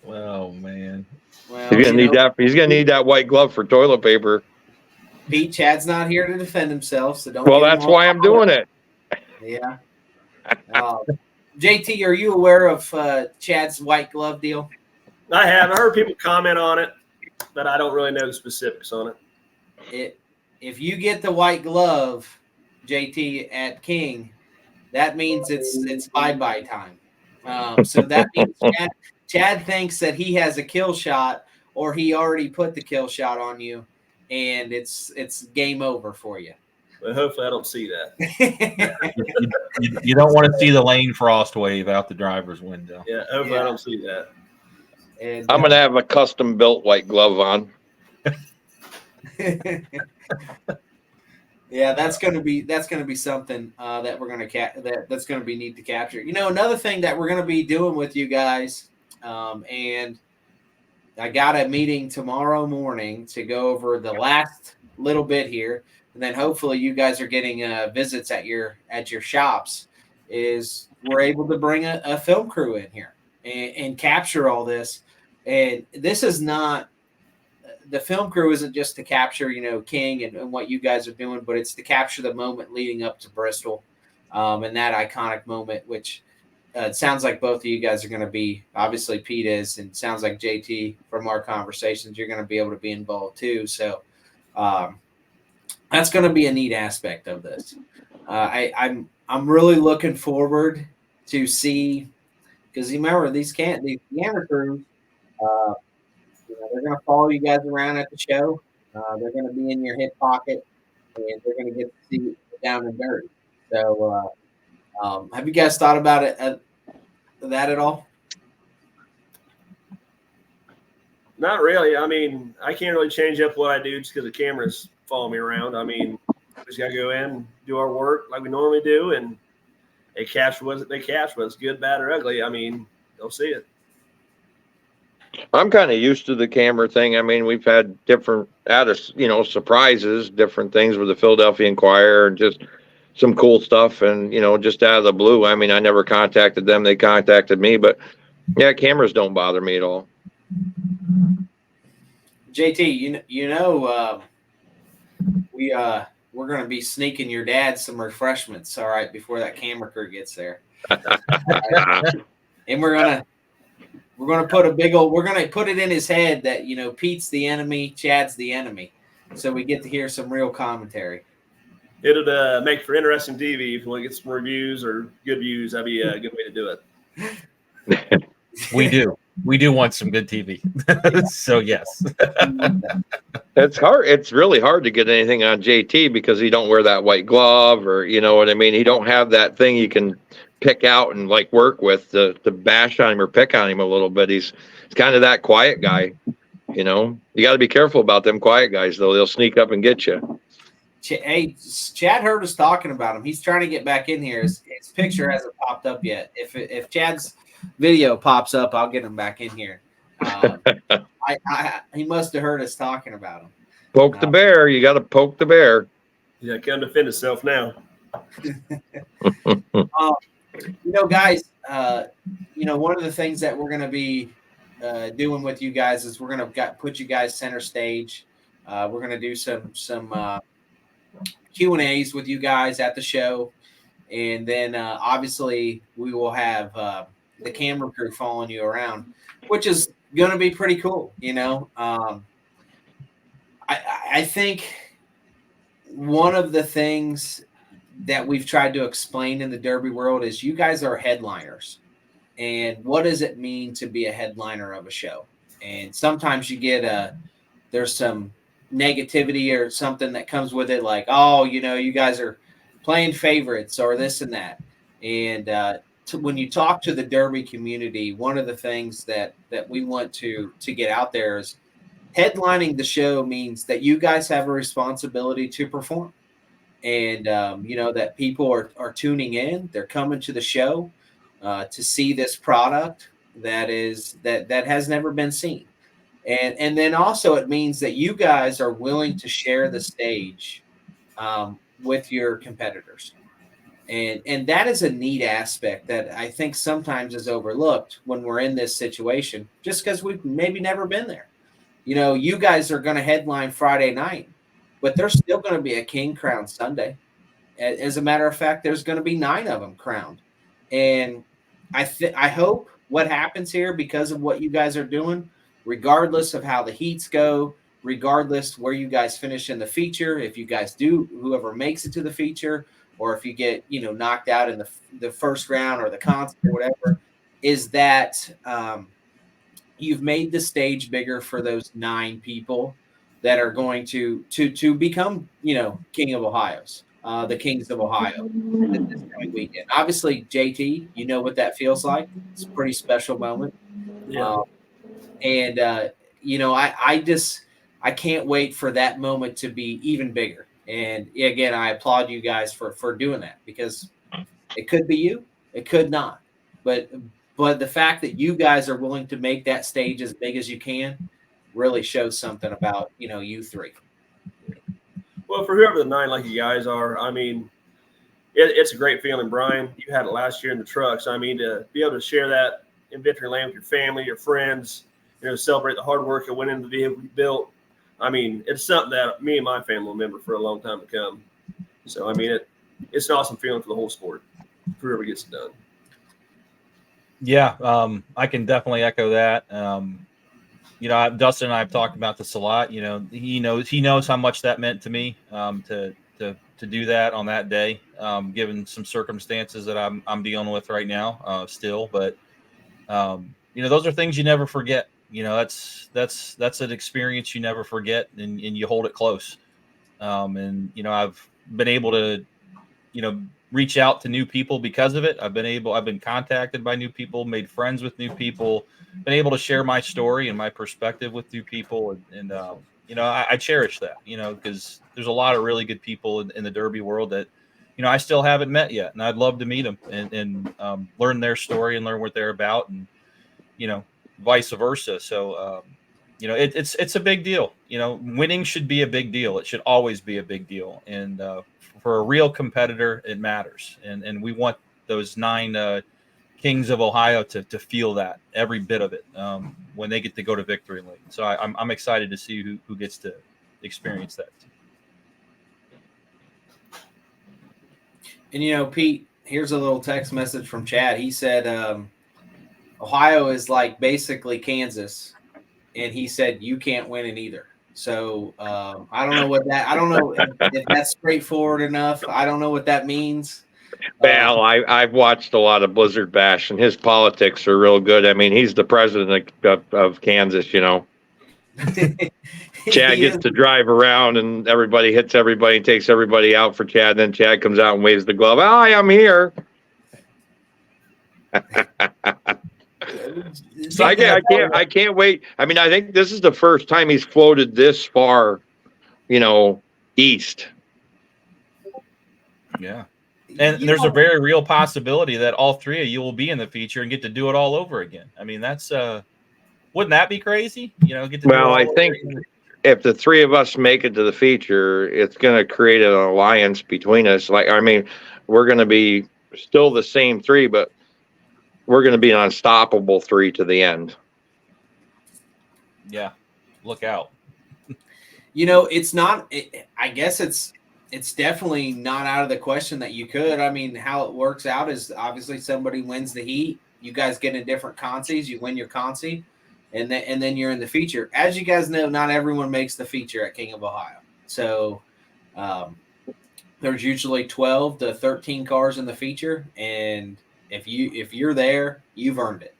Speaker 5: Oh man.
Speaker 3: Well,
Speaker 2: he's gonna need that white glove for toilet paper.
Speaker 3: Pete, Chad's not here to defend himself, so don't.
Speaker 2: Well, that's why I'm doing it.
Speaker 3: Yeah. JT, are you aware of Chad's white glove deal?
Speaker 4: I have. I heard people comment on it, but I don't really know the specifics on it.
Speaker 3: If you get the white glove, JT, at King, that means it's bye-bye time. So that means Chad thinks that he has a kill shot, or he already put the kill shot on you, and it's game over for you.
Speaker 4: But hopefully I don't see that.
Speaker 5: You don't want to see the lane frost wave out the driver's window.
Speaker 4: Yeah, hopefully I don't see that.
Speaker 3: And
Speaker 2: I'm gonna have a custom built white glove on.
Speaker 3: yeah, that's gonna be something that we're gonna that's gonna be neat to capture. You know, another thing that we're gonna be doing with you guys, and I got a meeting tomorrow morning to go over the last little bit here, and then hopefully you guys are getting visits at your shops. Is we're able to bring a film crew in here and capture all this, and this is not. The film crew isn't just to capture, you know, King and what you guys are doing, but it's to capture the moment leading up to Bristol, and that iconic moment, which it sounds like both of you guys are going to be, obviously Pete is, and sounds like JT from our conversations, you're going to be able to be involved too. So that's going to be a neat aspect of this. I'm really looking forward to see, because you remember these camera crews, you know, they're going to follow you guys around at the show. They're going to be in your hip pocket, and they're going to get to see it down and dirty. So, have you guys thought about that at all?
Speaker 4: Not really. I mean, I can't really change up what I do just because the cameras follow me around. I mean, we just got to go in and do our work like we normally do, and they capture what they capture, whether it's good, bad, or ugly. I mean, they'll see it.
Speaker 2: I'm kind of used to the camera thing. I mean, we've had different surprises, different things with the Philadelphia Inquirer, and just some cool stuff. And, just out of the blue, I mean, I never contacted them. They contacted me, but yeah, cameras don't bother me at all.
Speaker 3: JT, we're going to be sneaking your dad some refreshments, all right, before that camera crew gets there. And we're going to put put it in his head that, Pete's the enemy, Chad's the enemy. So we get to hear some real commentary.
Speaker 4: It'll make for interesting TV if you want to get some reviews or good views. That'd be a good way to do it.
Speaker 5: We do want some good TV. So yes.
Speaker 2: It's hard. It's really hard to get anything on JT because he don't wear that white glove, or you know what I mean. He don't have that thing you can pick out and like work with to bash on him or pick on him a little bit. He's kind of that quiet guy. You got to be careful about them quiet guys though. They'll sneak up and get you.
Speaker 3: Hey, Chad heard us talking about him. He's trying to get back in here. His picture hasn't popped up yet. If Chad's video pops up, I'll get him back in here. He must have heard us talking about him.
Speaker 2: Poke the bear. You got to poke the bear.
Speaker 4: Yeah, come defend himself now.
Speaker 3: Guys, one of the things that we're going to be doing with you guys is we're going to put you guys center stage. We're going to do some Q&As with you guys at the show. And then obviously we will have the camera crew following you around, which is going to be pretty cool. I think one of the things that we've tried to explain in the Derby world is you guys are headliners. And what does it mean to be a headliner of a show? And sometimes you get there's some negativity or something that comes with it, like, oh, you guys are playing favorites or this and that. And when you talk to the Derby community, one of the things that we want to get out there is headlining the show means that you guys have a responsibility to perform. And, that people are tuning in, they're coming to the show to see this product that has never been seen. And then also it means that you guys are willing to share the stage with your competitors. And that is a neat aspect that I think sometimes is overlooked when we're in this situation, just because we've maybe never been there. You guys are going to headline Friday night, but there's still going to be a king crowned Sunday. As a matter of fact, there's going to be 9 of them crowned. And I hope what happens here, because of what you guys are doing, regardless of how the heats go, regardless where you guys finish in the feature, if you guys do, whoever makes it to the feature, or if you get, knocked out in the first round or the concert or whatever, is that you've made the stage bigger for those 9 people that are going to become, King of Ohio's. the Kings of Ohio this coming weekend. Obviously, JT, you know what that feels like. It's a pretty special moment.
Speaker 4: Yeah.
Speaker 3: And I can't wait for that moment to be even bigger. And again, I applaud you guys for doing that, because it could be you, it could not. But the fact that you guys are willing to make that stage as big as you can really shows something about, you three.
Speaker 4: Well, for whoever the 9 like you guys are, I mean, it's a great feeling, Brian. You had it last year in the trucks. I mean, to be able to share that in victory lane with your family, your friends, celebrate the hard work that went into the vehicle you built. I mean, it's something that me and my family will remember for a long time to come. So, I mean, it's an awesome feeling for the whole sport, for whoever gets it done.
Speaker 5: Yeah, I can definitely echo that. Dustin and I have talked about this a lot. He knows how much that meant to me, to do that on that day, given some circumstances that I'm dealing with right now, still. But those are things you never forget. That's an experience you never forget, and you hold it close. I've been able to, reach out to new people because of it. I've been contacted by new people, made friends with new people, been able to share my story and my perspective with new people. And I cherish that, because there's a lot of really good people in the Derby world that, I still haven't met yet. And I'd love to meet them and learn their story and learn what they're about, and, vice versa. So, it's a big deal. Winning should be a big deal. It should always be a big deal. And for a real competitor, it matters. And we want those 9 Kings of Ohio to feel that, every bit of it, when they get to go to victory lane. So I'm excited to see who gets to experience that.
Speaker 3: And Pete, here's a little text message from Chad. He said, Ohio is like basically Kansas, and he said you can't win it either. So I don't know if that's straightforward enough. I don't know what that means.
Speaker 2: Well, I've watched a lot of Blizzard Bash, and his politics are real good. I mean, he's the president of Kansas, Chad gets to drive around, and everybody hits everybody and takes everybody out for Chad. Then Chad comes out and waves the glove. Hi, I'm here. I can't wait. I mean, I think this is the first time he's floated this far, east.
Speaker 5: Yeah. And there's a very real possibility that all 3 of you will be in the feature and get to do it all over again. I mean, that's wouldn't that be crazy?
Speaker 2: I think if the 3 of us make it to the feature, it's going to create an alliance between us. We're going to be still the same 3, but we're going to be an unstoppable 3 to the end.
Speaker 5: Yeah. Look out.
Speaker 3: It's not, I guess it's definitely not out of the question that you could. I mean, how it works out is obviously somebody wins the heat. You guys get in different consies. You win your consi, and then you're in the feature. As you guys know, not everyone makes the feature at King of Ohio. So there's usually 12 to 13 cars in the feature, and if you're there, you've earned it.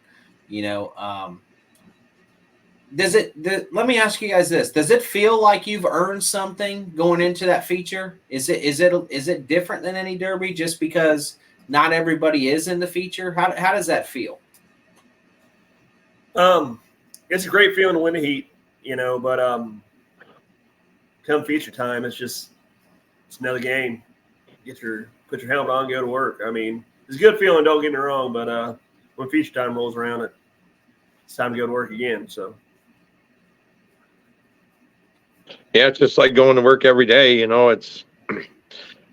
Speaker 3: Let me ask you guys this. Does it feel like you've earned something going into that feature? Is it different than any Derby just because not everybody is in the feature? How does that feel?
Speaker 4: It's a great feeling to win the heat, but come feature time, it's another game. Put your helmet on, go to work. I mean, it's a good feeling, don't get me wrong, but when feature time rolls around, it's time to go to work again. So
Speaker 2: yeah, it's just like going to work every day.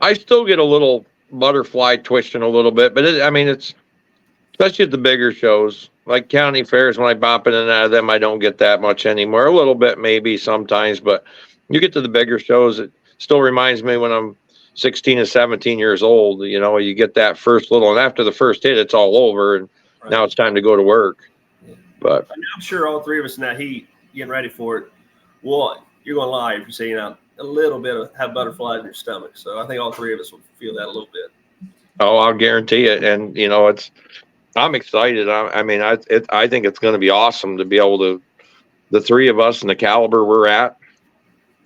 Speaker 2: I still get a little butterfly twitching a little bit, but it's especially at the bigger shows like county fairs. When I bop in and out of them, I don't get that much anymore. A little bit maybe sometimes, but you get to the bigger shows, it still reminds me when I'm 16 and 17 years old. You get that first little, and after the first hit, it's all over, and
Speaker 4: right.
Speaker 2: Now it's time to go to work.
Speaker 4: Yeah.
Speaker 2: But
Speaker 4: I'm sure all 3 of us in that heat getting ready for it. Well, you're going to lie if you say a little bit of have butterflies in your stomach. So I think all 3 of us will feel that a little bit.
Speaker 2: Oh, I'll guarantee it. And I'm excited. I think it's going to be awesome to be able to, the 3 of us and the caliber we're at.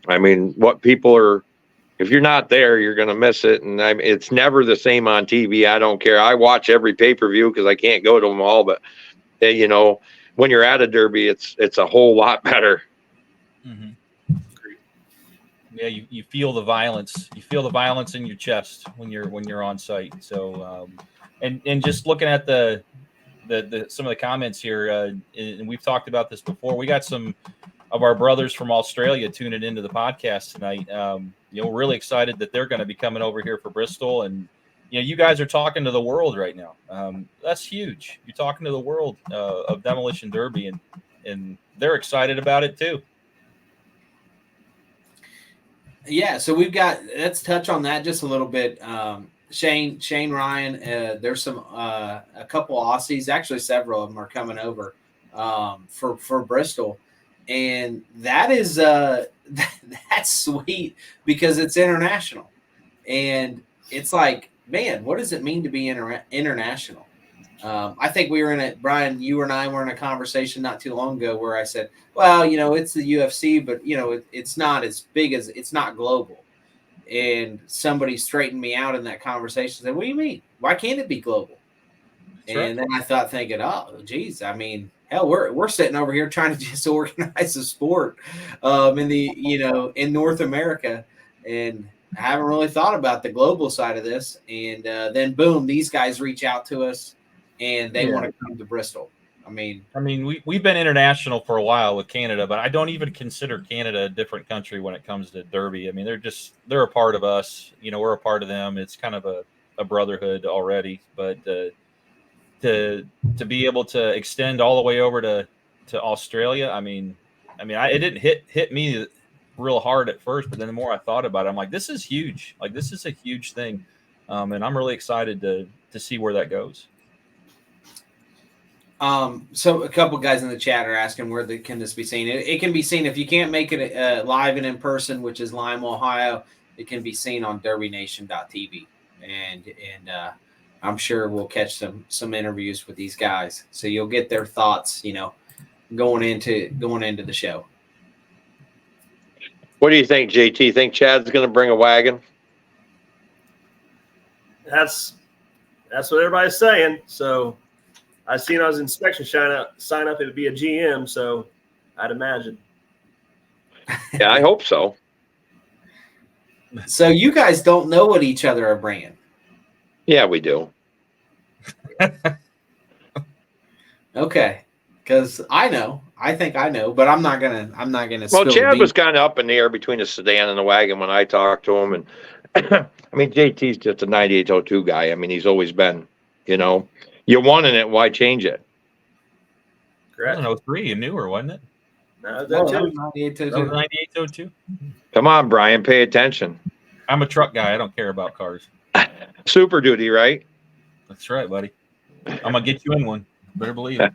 Speaker 2: I mean, what people are if you're not there, you're going to miss it. And it's never the same on TV. I don't care. I watch every pay-per-view because I can't go to them all. But, you know, when you're at a Derby, it's a whole lot better.
Speaker 5: Mm-hmm. Yeah, you feel the violence. You feel the violence in your chest when you're on site. So, and just looking at the some of the comments here, and we've talked about this before. We got some of our brothers from Australia tuning into the podcast tonight. You know, we're really excited that they're going to be coming over here for Bristol, and you know, you guys are talking to the world right now. That's huge. You're talking to the world of Demolition Derby, and they're excited about it too.
Speaker 3: Yeah, so let's touch on that just a little bit. Shane Ryan, there's some a couple Aussies, actually several of them are coming over for Bristol, and that is that's sweet because it's international, and it's like, man, what does it mean to be international? I think we were in it, Brian, you and I were in a conversation not too long ago where I said, well, you know, it's the UFC, but you know, it's not as big as, it's not global. And somebody straightened me out in that conversation. Said, what do you mean? Why can't it be global? Sure. And then I thought, thinking, oh, geez, I mean, hell, we're sitting over here trying to just organize a sport in North America, and I haven't really thought about the global side of this. And then boom, these guys reach out to us, and they want to come to Bristol. I mean,
Speaker 5: we've been international for a while with Canada, but I don't even consider Canada a different country when it comes to Derby. I mean, they're a part of us. You know, we're a part of them. It's kind of a brotherhood already. But to be able to extend all the way over to Australia, I mean, it didn't hit me real hard at first, but then the more I thought about it, I'm like, this is huge. Like, this is a huge thing, and I'm really excited to see where that goes.
Speaker 3: So a couple guys in the chat are asking where can this be seen? It can be seen if you can't make it live and in person, which is Lima, Ohio. It can be seen on DerbyNation.tv, and I'm sure we'll catch some interviews with these guys, so you'll get their thoughts, you know, going into the show.
Speaker 2: What do you think, JT? Think Chad's going to bring a wagon?
Speaker 4: That's what everybody's saying. So I seen on his inspection sign up, it would be a GM, so I'd imagine.
Speaker 2: Yeah, I hope so.
Speaker 3: So you guys don't know what each other are bringing?
Speaker 2: Yeah, we do.
Speaker 3: Okay, because I know. I think I know, but I'm not gonna.
Speaker 2: Well, Chad was kind of up in the air between the sedan and the wagon when I talked to him, and I mean, JT's just a 9802 guy. I mean, he's always been. You know, you wanted it, why change it?
Speaker 5: Correct. 03, you newer, wasn't it?
Speaker 4: No, that was
Speaker 5: 9802.
Speaker 2: Come on, Brian, pay attention.
Speaker 5: I'm a truck guy. I don't care about cars.
Speaker 2: Super Duty, right?
Speaker 5: That's right, buddy. I'm gonna get you in one. Better believe it.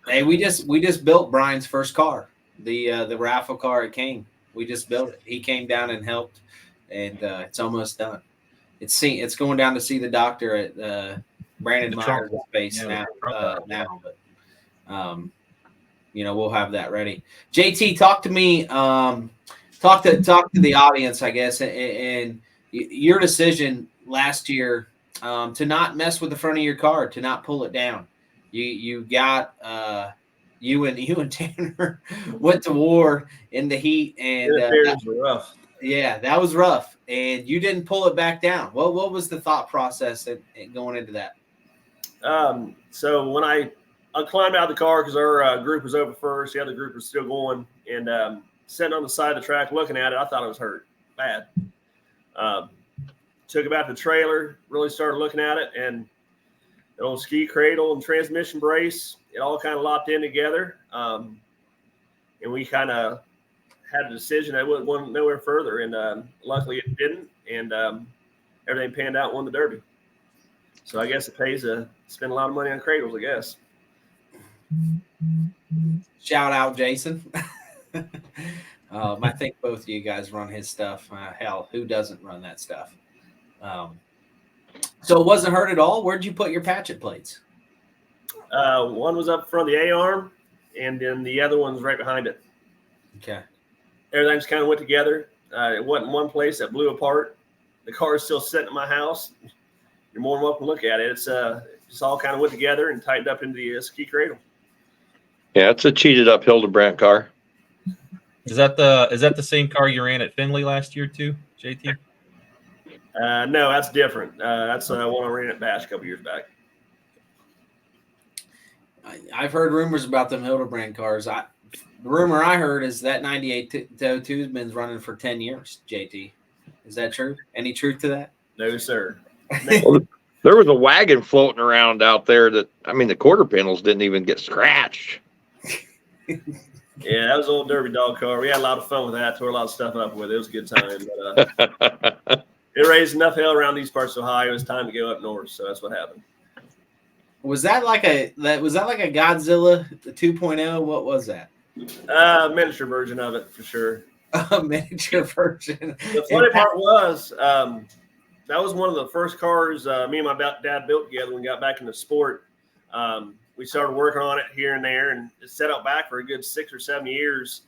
Speaker 3: Hey, we just built Brian's first car, the raffle car at King. We just built it. He came down and helped, and it's almost done. It's going down to see the doctor at Brandon Myers' space now. But you know, we'll have that ready. JT, talk to me. Talk to the audience, I guess, and your decision last year to not mess with the front of your car, to not pull it down. You got you and Tanner went to war in the heat, and
Speaker 4: that was rough.
Speaker 3: Yeah, that was rough, and you didn't pull it back down. What was the thought process going into that?
Speaker 4: So when I climbed out of the car because our group was over first, the other group was still going, and sitting on the side of the track looking at it, I thought it was hurt bad. Took it out to the trailer, really started looking at it, and the old ski cradle and transmission brace, it all kind of locked in together. And we kind of had a decision that wouldn't went nowhere further, and luckily it didn't, and everything panned out and won the Derby. So I guess it pays to spend a lot of money on cradles, I guess.
Speaker 3: Shout out, Jason. I think both of you guys run his stuff. Hell, who doesn't run that stuff? So it wasn't hurt at all? Where'd you put your patchet plates?
Speaker 4: One was up front of the A-arm, and then the other one's right behind it.
Speaker 3: Okay.
Speaker 4: Everything just kind of went together. It wasn't one place that blew apart. The car is still sitting at my house. You're more than welcome to look at it. It's just all kind of went together and tightened up into the ski cradle.
Speaker 2: Yeah, it's a cheated up Hiltibran car.
Speaker 5: Is that the same car you ran at Findlay last year too, JT?
Speaker 4: No, that's different. That's one I ran at Bash a couple years back.
Speaker 3: I've heard rumors about them Hildebrand cars. The rumor I heard is that 98 02's been running for 10 years, JT. Is that true? Any truth to that?
Speaker 4: No, sir.
Speaker 2: Well, there was a wagon floating around out there that, I mean, the quarter panels didn't even get scratched.
Speaker 4: Yeah, that was an old Derby dog car. We had a lot of fun with that. Tore a lot of stuff up with it. It was a good time. But it raised enough hell around these parts of Ohio. It was time to go up north, so that's what happened.
Speaker 3: Was that like a Godzilla 2.0? What was that?
Speaker 4: Miniature version of it for sure.
Speaker 3: A miniature version.
Speaker 4: The funny part was that was one of the first cars me and my dad built together when we got back into sport. We started working on it here and there, and it set out back for a good 6 or 7 years.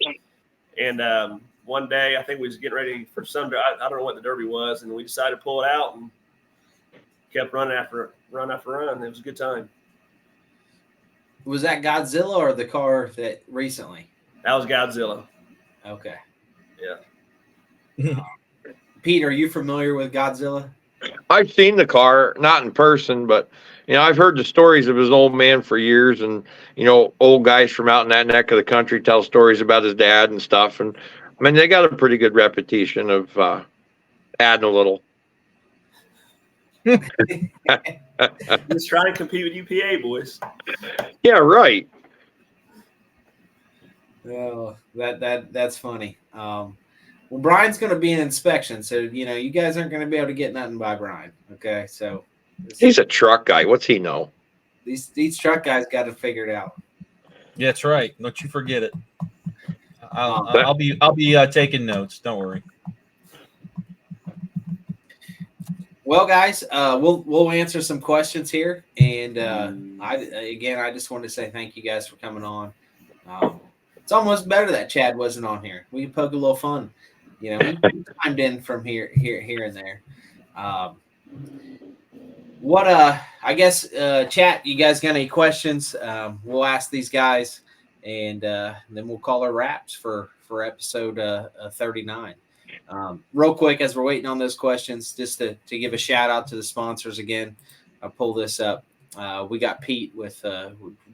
Speaker 4: And one day, I think we was getting ready for some. I don't know what the Derby was, and we decided to pull it out and kept running after run. It was a good time.
Speaker 3: Was that Godzilla or the car that recently?
Speaker 4: That was Godzilla.
Speaker 3: Okay.
Speaker 4: Yeah.
Speaker 3: Pete, are you familiar with Godzilla?
Speaker 2: I've seen the car, not in person, but, you know, I've heard the stories of his old man for years. And, you know, old guys from out in that neck of the country tell stories about his dad and stuff. And, I mean, they got a pretty good reputation of adding a little.
Speaker 4: Just trying to compete with UPA, boys.
Speaker 2: Yeah, right.
Speaker 3: Oh, that's funny. Well, Brian's going to be an inspection, so you know you guys aren't going to be able to get nothing by Brian. Okay, so
Speaker 2: He's a truck guy. What's he know?
Speaker 3: These truck guys got to figure it out.
Speaker 5: Yeah, that's right. Don't you forget it. I'll be taking notes. Don't worry.
Speaker 3: Well, guys, we'll answer some questions here, and I just want to say thank you guys for coming on. It's almost better that Chad wasn't on here. We can poke a little fun, you know. He chimed in from here and there. I guess chat. You guys got any questions? We'll ask these guys, and then we'll call our wraps for episode 39. Real quick, as we're waiting on those questions, just to give a shout out to the sponsors again. I'll pull this up. We got Pete with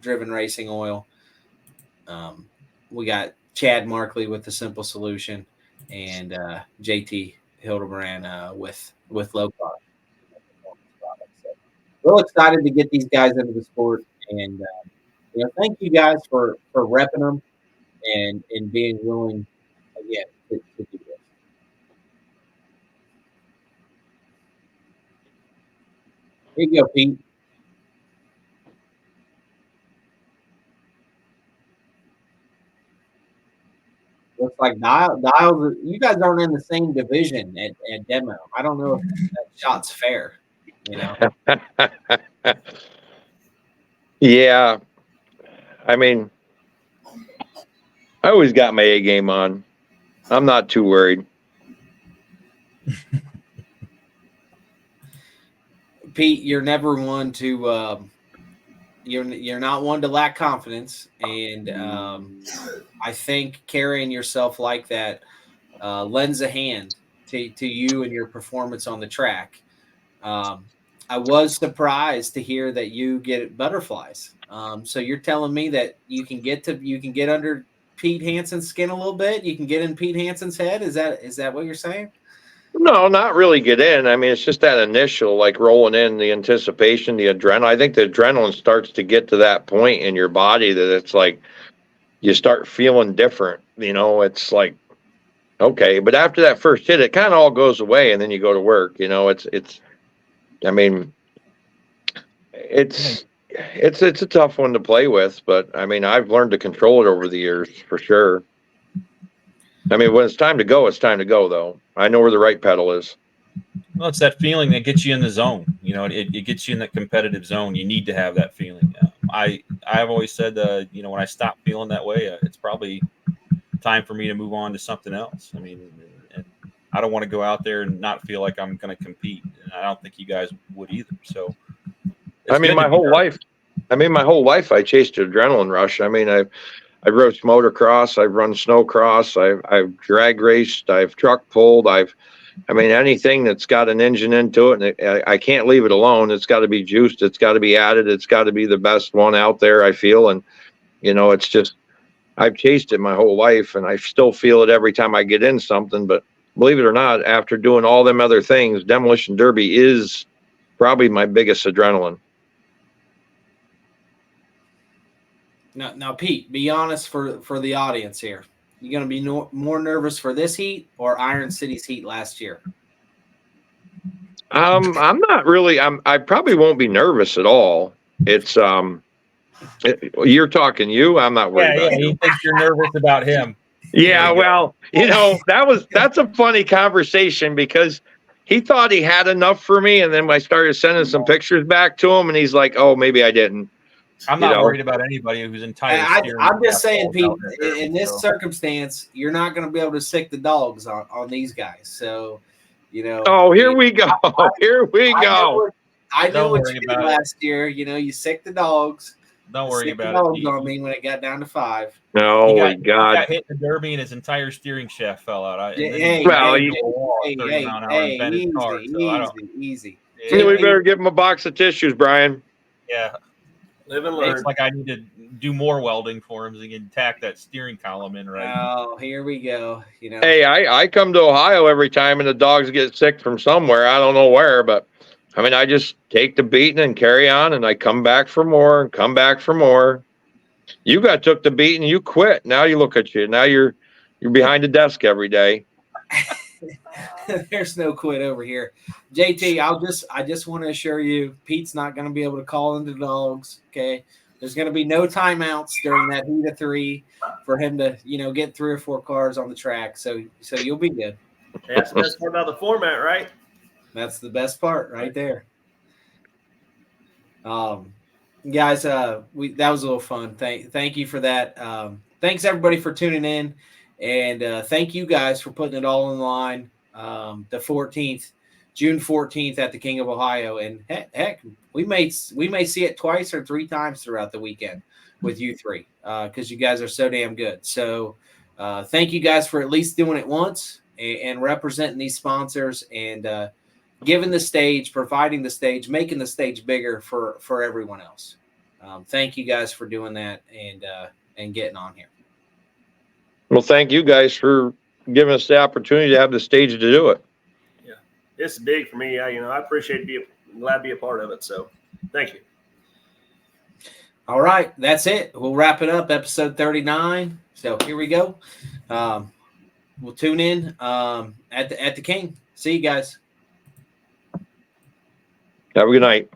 Speaker 3: Driven Racing Oil. We got Chad Markley with the Simple Solution, and Jt Hiltibran with Low Cost. Real excited to get these guys into the sport, and thank you guys for repping them and being willing again to do this. Here you go, Pete. Looks like Dials. You guys aren't in the same division at demo. I don't know if that shot's fair. You know.
Speaker 2: Yeah, I mean, I always got my A game on. I'm not too worried.
Speaker 3: Pete, you're never one to you're not one to lack confidence, and I think carrying yourself like that lends a hand to you and your performance on the track. I was surprised to hear that you get butterflies. So you're telling me that you can get under Pete Hansen's skin a little bit. You can get in Pete Hansen's head. Is that what you're saying?
Speaker 2: No, not really get in. I mean, it's just that initial, like rolling in, the anticipation, the adrenaline. I think the adrenaline starts to get to that point in your body that it's like you start feeling different. You know, it's like, okay. But after that first hit, it kind of all goes away, and then you go to work. You know, it's I mean, it's a tough one to play with, but I mean, I've learned to control it over the years for sure. I mean, when it's time to go, though. I know where the right pedal is.
Speaker 5: Well, it's that feeling that gets you in the zone. You know, it gets you in that competitive zone. You need to have that feeling. I've always said, when I stop feeling that way, it's probably time for me to move on to something else. I mean, I don't want to go out there and not feel like I'm going to compete. And I don't think you guys would either. So,
Speaker 2: I mean, my whole life, I chased an adrenaline rush. I mean, I raced motocross, I've run snowcross, I've drag raced, I've truck pulled, I mean, anything that's got an engine into it, and I can't leave it alone. It's got to be juiced. It's got to be added. It's got to be the best one out there, I feel. And, you know, it's just, I've chased it my whole life, and I still feel it every time I get in something. But believe it or not, after doing all them other things, Demolition Derby is probably my biggest adrenaline.
Speaker 3: Now, Pete, be honest for the audience here. You going to be more nervous for this heat or Iron City's heat last year?
Speaker 2: I'm not really. I probably won't be nervous at all. It's you're talking you. I'm not worried about
Speaker 5: you. He thinks you're nervous about him.
Speaker 2: Yeah, well, you know, that's a funny conversation because he thought he had enough for me, and then I started sending some pictures back to him, and he's like, "Oh, maybe I didn't."
Speaker 5: I'm not worried about anybody who's entire.
Speaker 3: I'm just saying, Pete, in this circumstance, you're not going to be able to sick the dogs on these guys. So, you know.
Speaker 2: Oh, here we go. Here we go.
Speaker 3: I know what you did last year. You know, you sicked the dogs.
Speaker 5: Don't worry about
Speaker 3: it. On me when it got down to 5.
Speaker 2: Oh my God!
Speaker 5: He got hit in the Derby, and his entire steering shaft fell out.
Speaker 3: Easy.
Speaker 2: We better give him a box of tissues, Brian.
Speaker 5: Yeah.
Speaker 4: Live and learn.
Speaker 5: It's like I need to do more welding for him so he can tack that steering column in right.
Speaker 3: Oh, here we go. You know.
Speaker 2: Hey, I come to Ohio every time, and the dogs get sick from somewhere. I don't know where, but I mean, I just take the beating and carry on, and I come back for more and come back for more. You took the beating, you quit. Now you look at you. Now you're behind the desk every day.
Speaker 3: There's no quit over here. JT, I just want to assure you, Pete's not going to be able to call in the dogs. Okay. There's going to be no timeouts during that heat of 3 for him to, you know, get 3 or 4 cars on the track. So you'll be good.
Speaker 4: That's the best part about the format, right?
Speaker 3: That's the best part right there. Guys, that was a little fun. Thank you for that. Thanks everybody for tuning in. And thank you guys for putting it all on the line. The 14th, June 14th at the King of Ohio, and heck, we may see it twice or 3 times throughout the weekend with you 3 because you guys are so damn good. So thank you guys for at least doing it once and representing these sponsors and giving the stage, providing the stage, making the stage bigger for everyone else. Thank you guys for doing that and getting on here.
Speaker 2: Well, thank you guys for giving us the opportunity to have the stage to do it.
Speaker 4: Yeah, it's big for me. I appreciate glad to be a part of it. So, thank you.
Speaker 3: All right, that's it. We'll wrap it up. Episode 39. So here we go. We'll tune in at the King. See you guys.
Speaker 2: Have a good night.